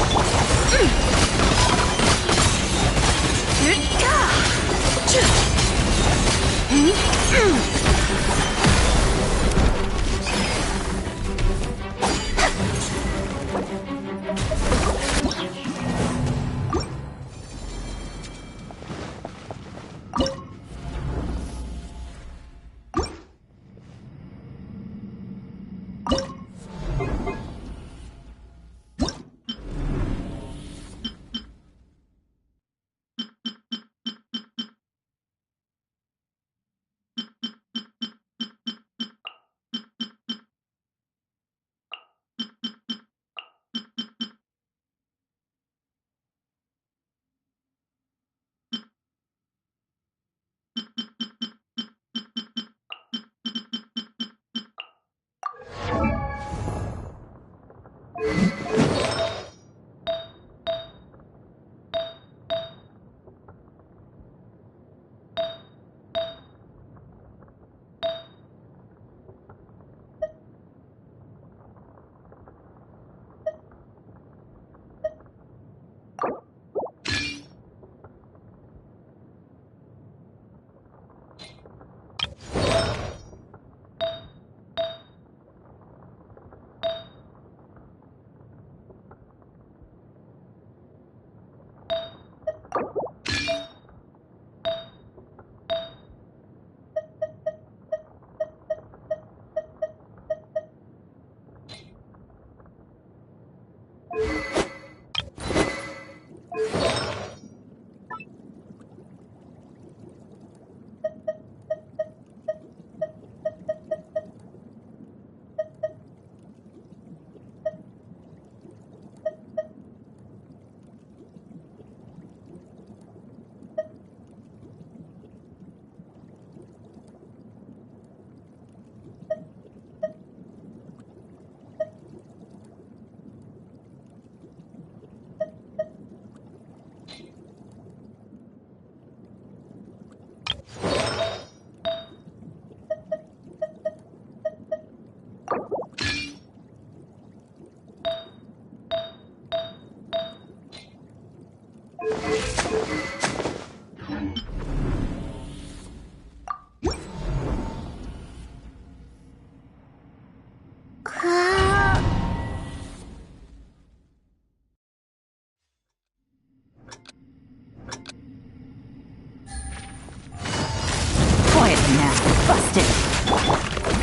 Quietly now. Busted.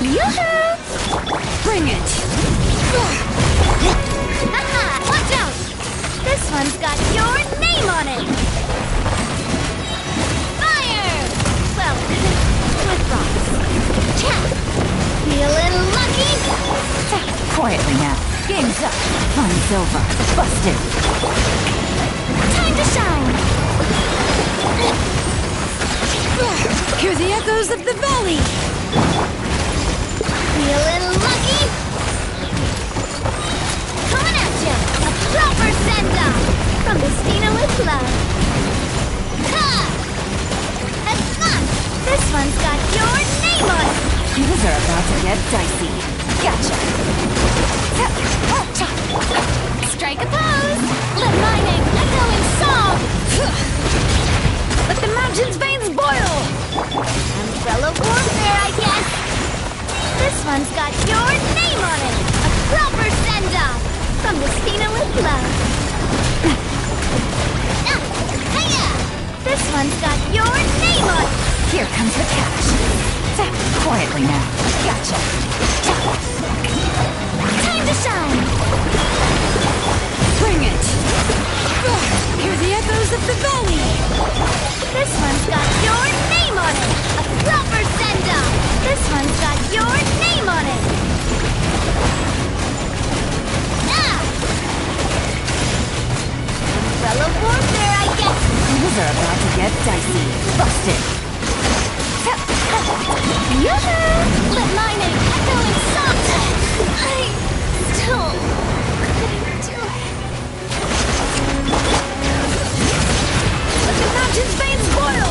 Yoo-hoo! Bring it! Haha! Watch out! This one's got your name on it! Fire! Well, with rocks. Chat! Feeling lucky? Quietly now. Game's up. Fun's over. Busted. Time to shine! Hear the echoes of the valley! Feeling lucky? Coming at ya! A proper send-off! From Destina with love! Ha! That's fun! This one's got your name on it! Things are about to get dicey. Gotcha. Strike a pose! Let mining echoing song! Let the mountain's veins boil! Umbrella warfare, I guess! This one's got your name on it! A proper send-off! From Destina with love! Hiya! This one's got your name on it! Here comes the cash. Quietly now. Gotcha. Time to shine! Bring it! Hear the echoes of the valley! This one's got your name on it! A proper send-off! This one's got your name on it! Ah! Umbrella warfare, I guess! Things are about to get dicey. Busted. Yoo-hoo! Let mining echoing soft! I still couldn't do it. Let the mountain's veins boil!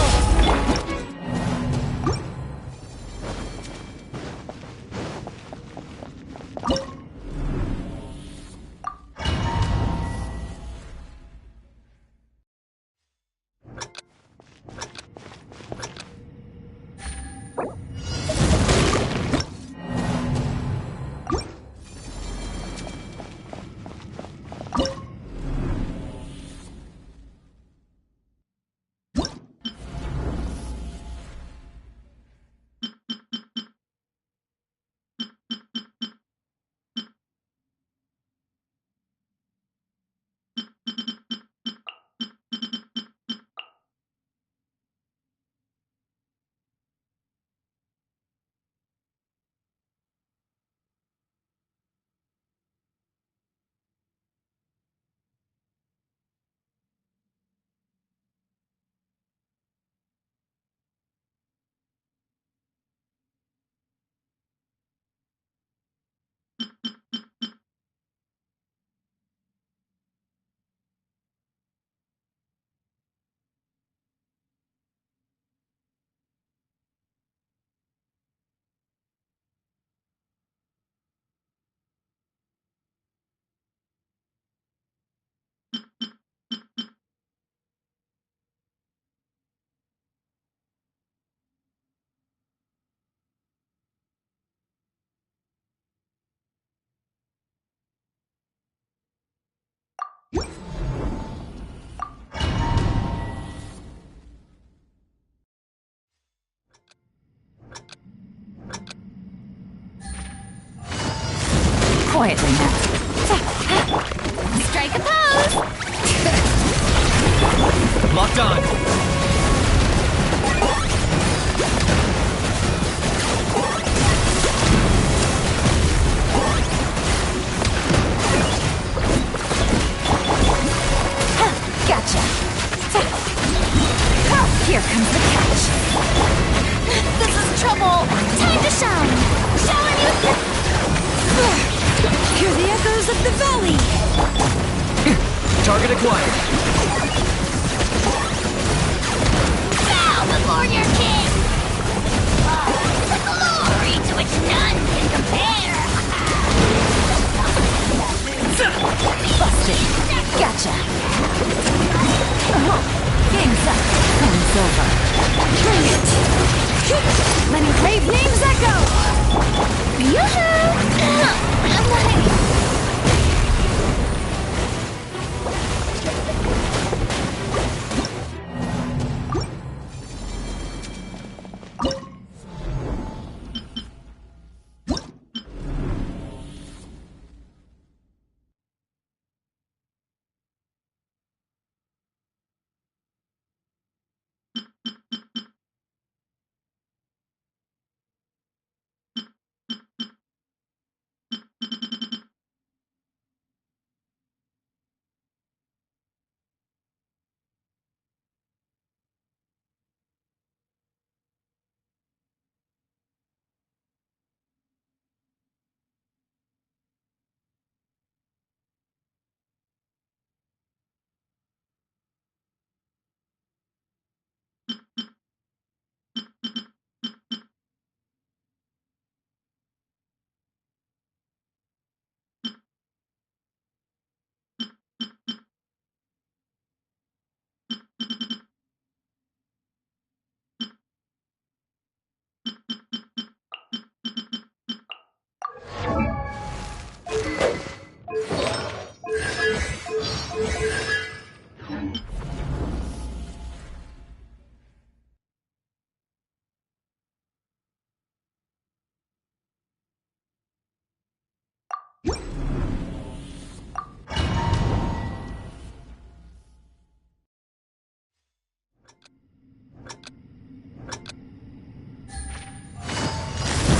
Quietly now. Strike a pose! Locked on. Gotcha. Here comes the catch. This is trouble! Time to shine! Showing you... Hear the echoes of the valley! Target acquired. Bow before your king! Glory to which none can compare! Busted. Gotcha. Letting brave names echo! Yoo-hoo!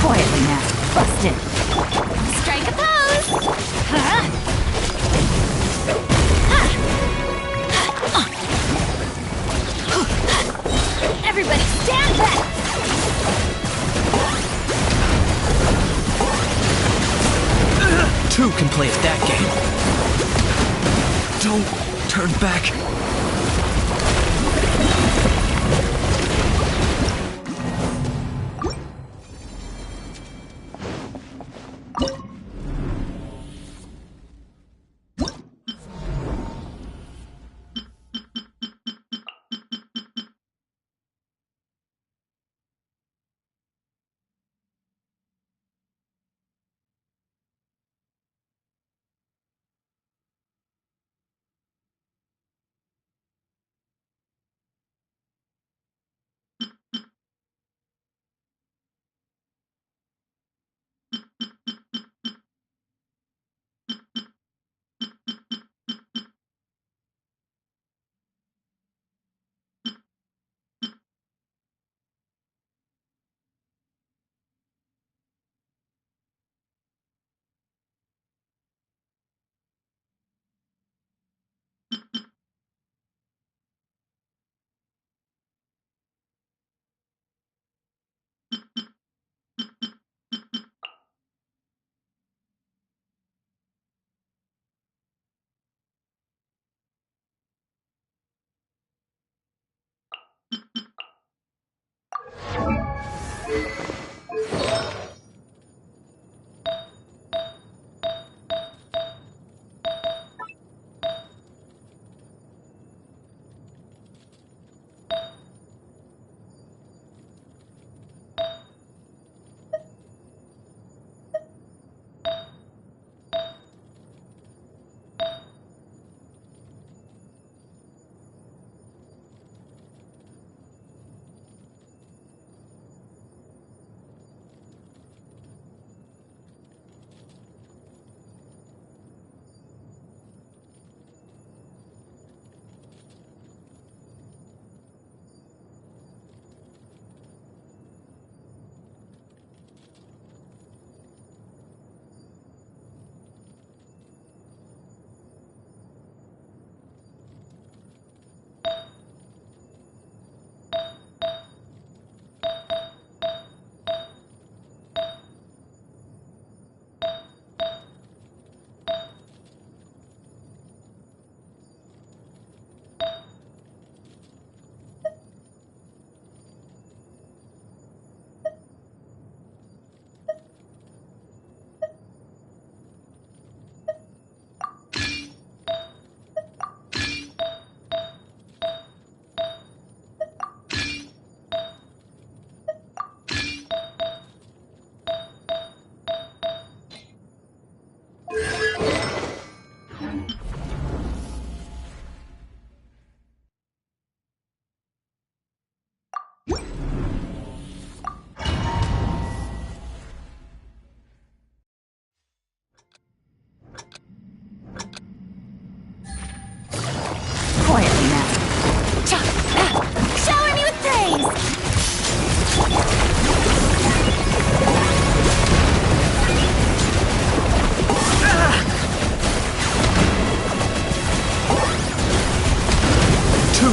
Quietly now. Busted. Strike a pose! Everybody stand back! Two can play at that game. Don't turn back.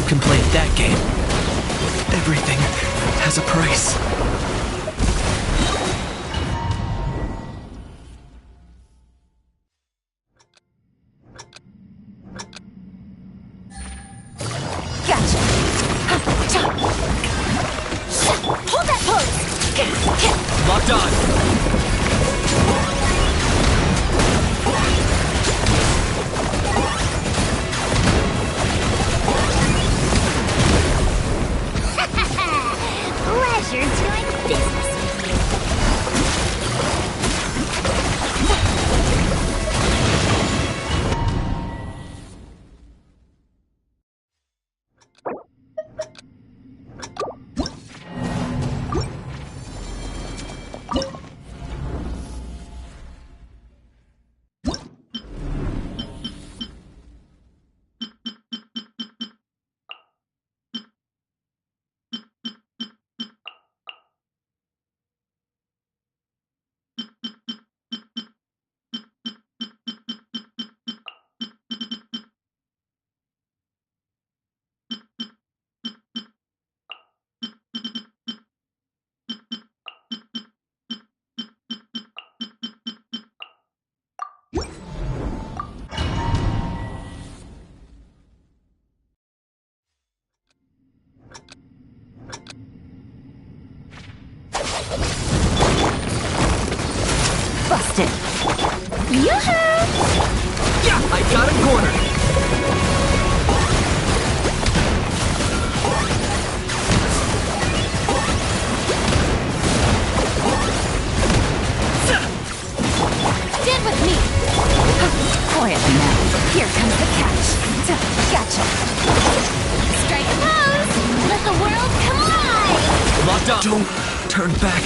can play at that game. Everything has a price. Gotcha. Hold that pose. Locked on. Pleasure doing business with you. Busted. Yoo-hoo! Yeah, I got him cornered. Stand with me. Quietly now. Here comes the catch. Gotcha. Strike a pose! Let the world collide! Locked on. Don't turn back.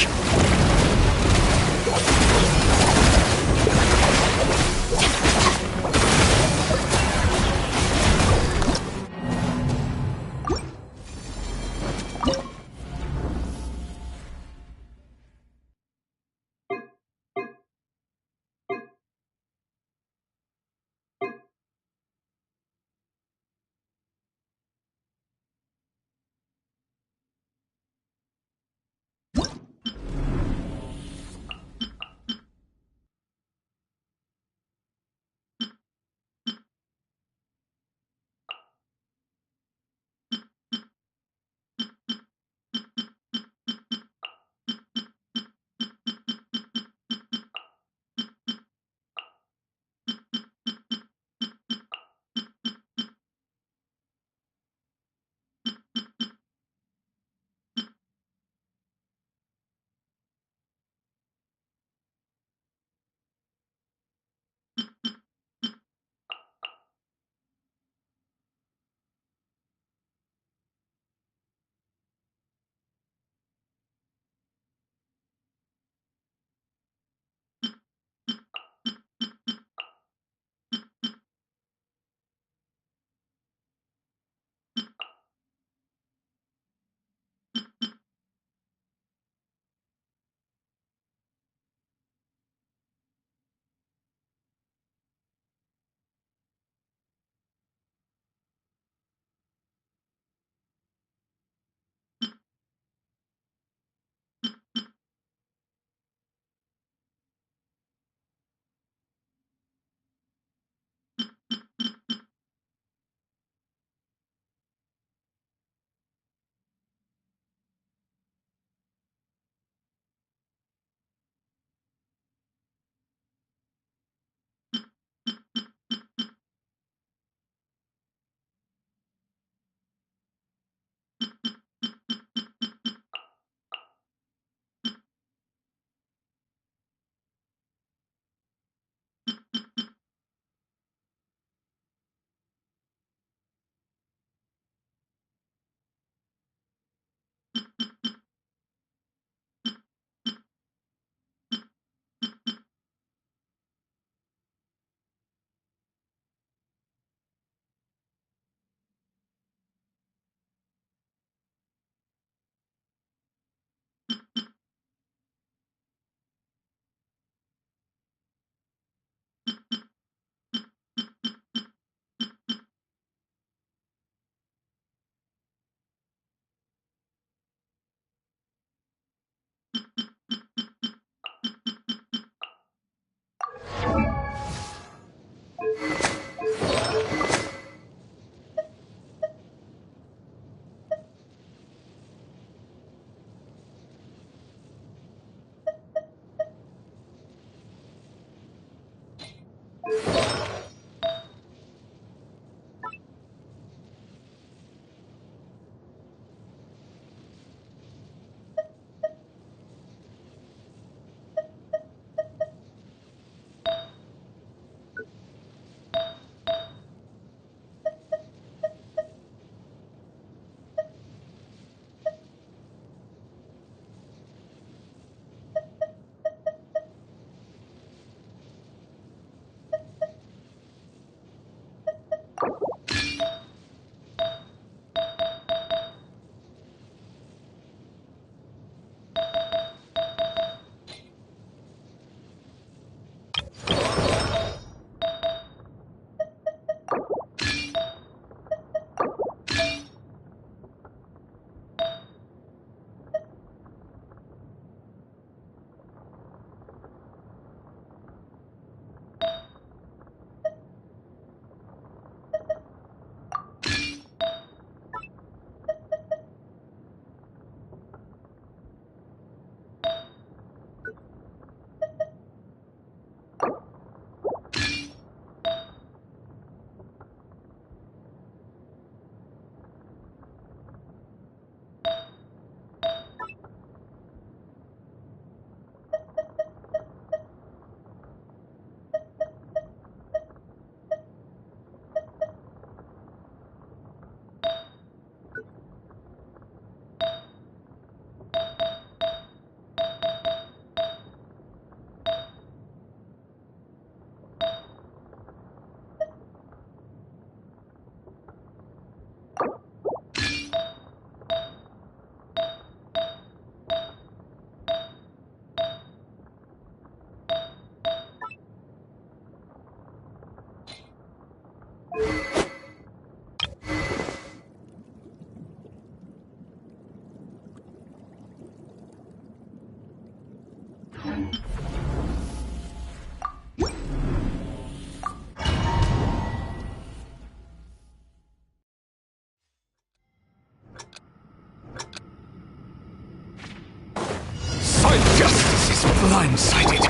is blindsided.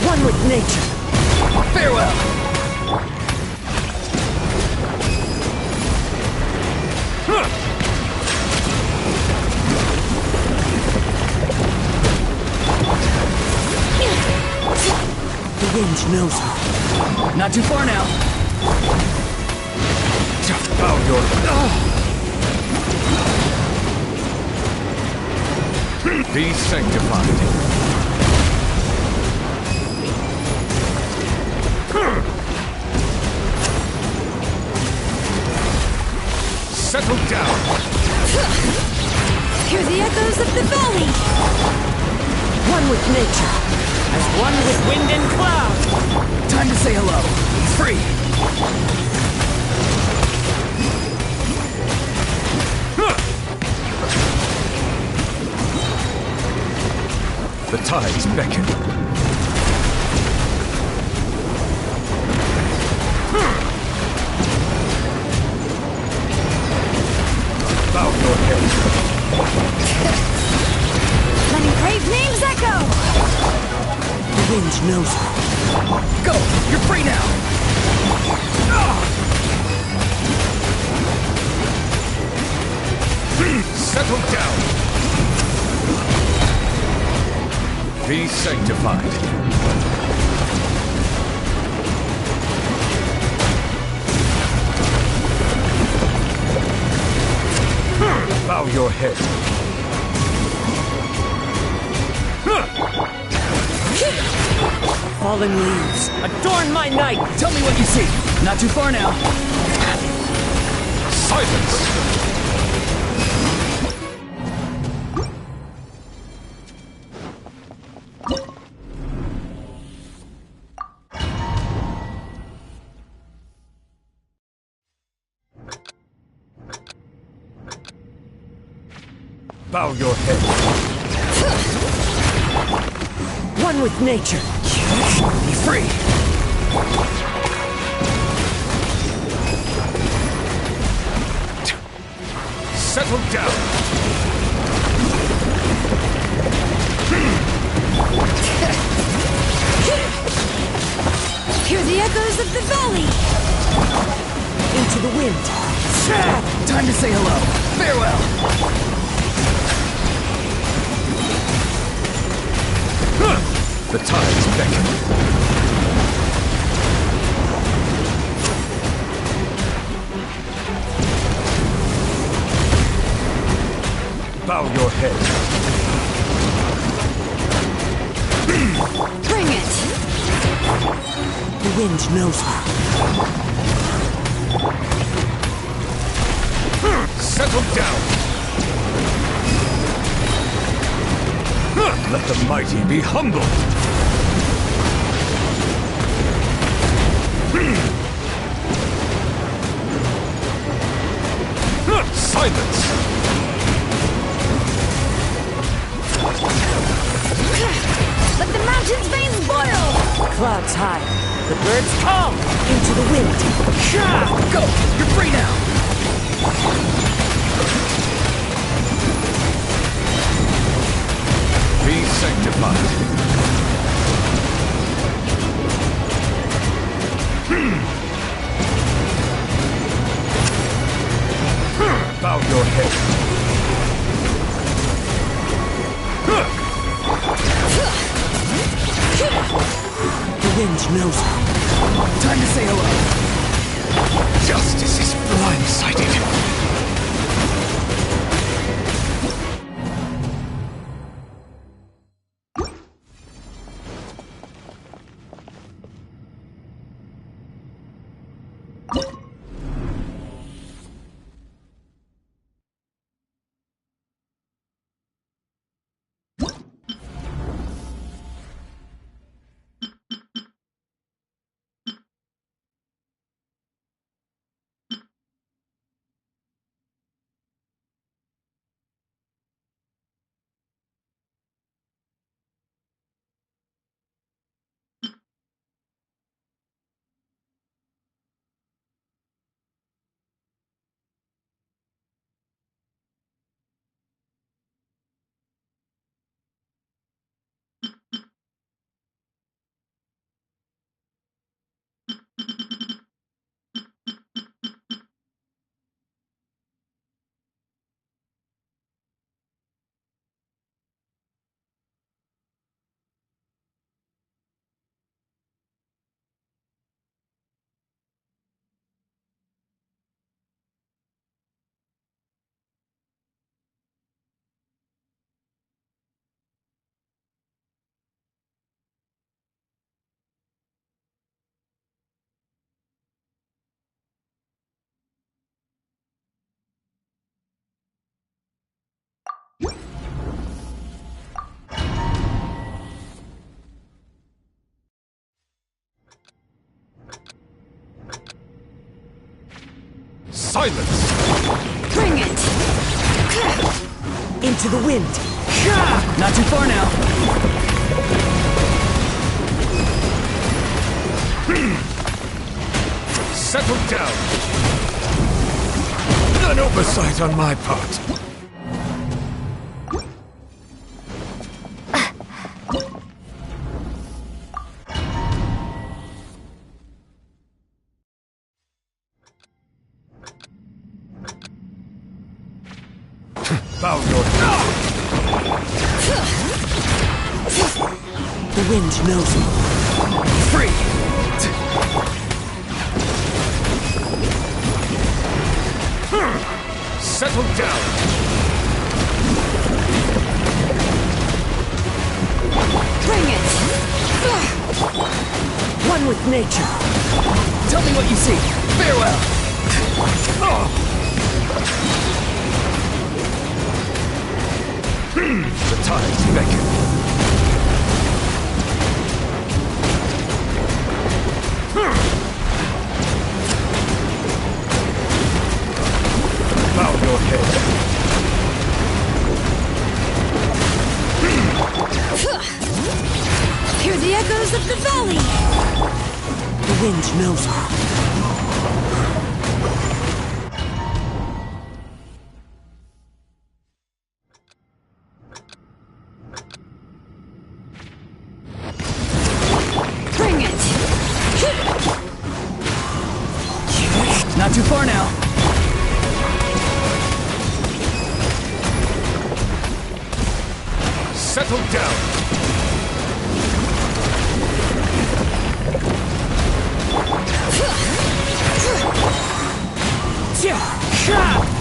One with nature. Farewell! The wind knows her. Not too far now. Bow your... Be sanctified. Settle down. Hear the echoes of the valley! One with nature, as one with wind and cloud. Time to say hello. Free. The tides beckon. Bow your head. Letting brave names echo! The wind knows her. Go! You're free now! Settle down! Be sanctified. Bow your head. Fallen leaves, adorn my night! Tell me what you see. Not too far now. Silence! Bow your head. One with nature. Be free. Settle down. Hear the echoes of the valley! Into the wind. Time to say hello. Farewell. The tides beckon. Bow your head. Bring it! The wind knows her. Settle down. Let the mighty be humbled. Silence! Let the mountain's veins boil! Clouds high. The birds call. Into the wind. Go! You're free now! Be sanctified. Bow your head. The wind knows her. Time to say hello. Justice is blindsided. Silence! Bring it! Into the wind! Not too far now. Settle down. An oversight on my part. Bow your head. The wind knows me. Free! Settle down! Bring it! One with nature. Tell me what you see. Farewell! The tides beckon. Bow your head. Hear the echoes of the valley! The wind knows me. Bring it! Not too far now. Settle down.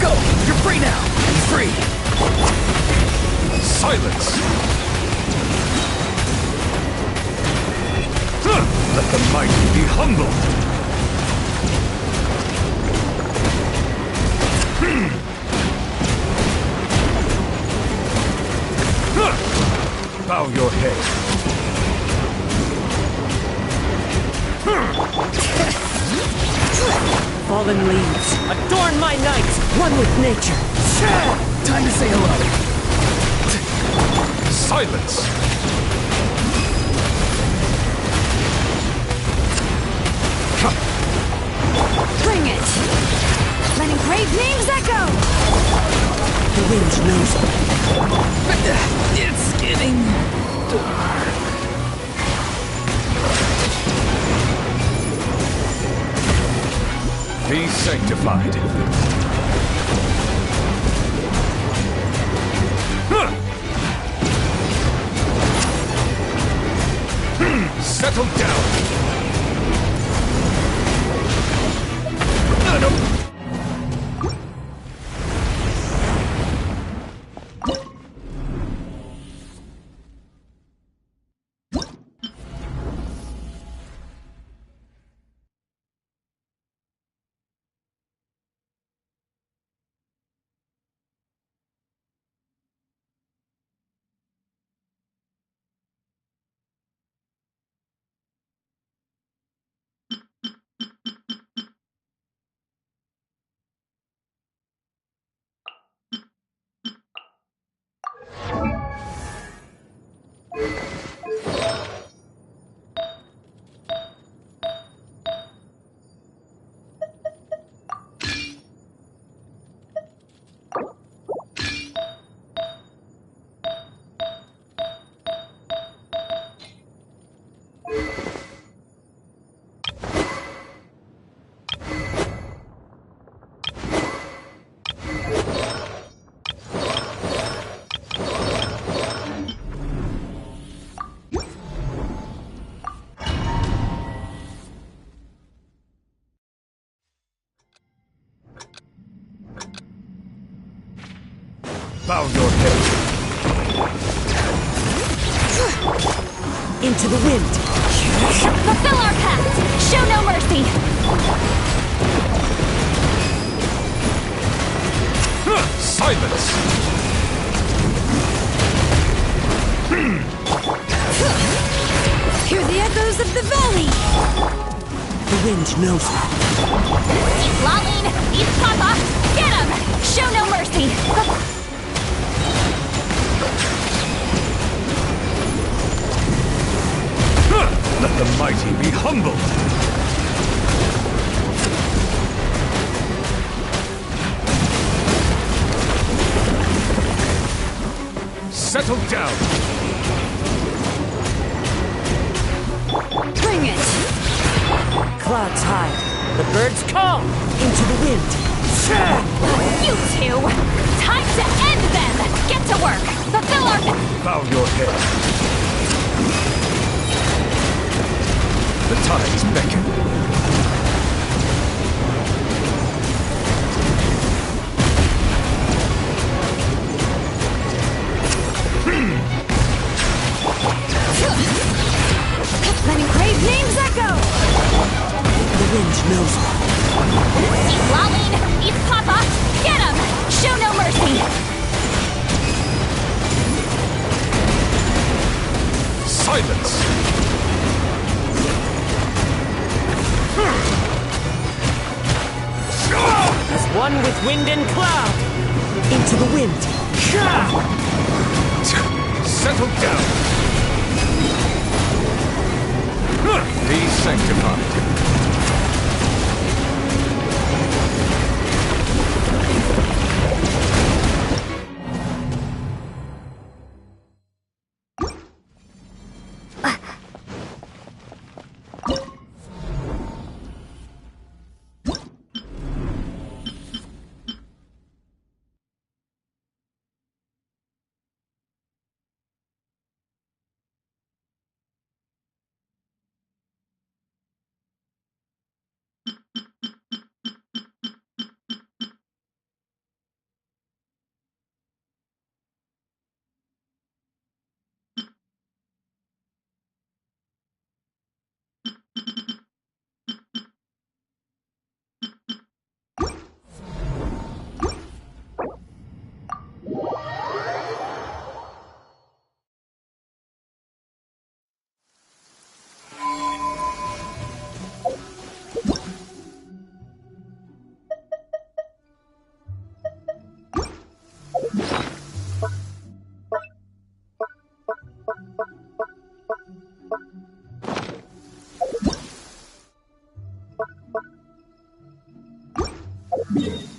Go! You're free now! Free! Silence! Let the mighty be humbled! Bow your head. Fallen leaves. Adorn my night. One with nature. Time to say hello. Silence! Bring it! Let engraved names echo! The wind knows me. It's getting dark. Be sanctified. Settle down. Bow your head. Into the wind. Fulfill our pact! Show no mercy! Silence! Hear the echoes of the valley! The wind knows me. Keep lolling! These Settle down! Bring it! Clouds hide. The birds call into the wind. You two! Time to end them! Get to work! Fulfill our... Bow your head. The tides beckon. Let engraved names echo! The wind knows me. Eat Lawleen! Eat Papa! Get him! Show no mercy! Silence! As one with wind and cloud. Into the wind. Settle down! Be sanctified. Yeah.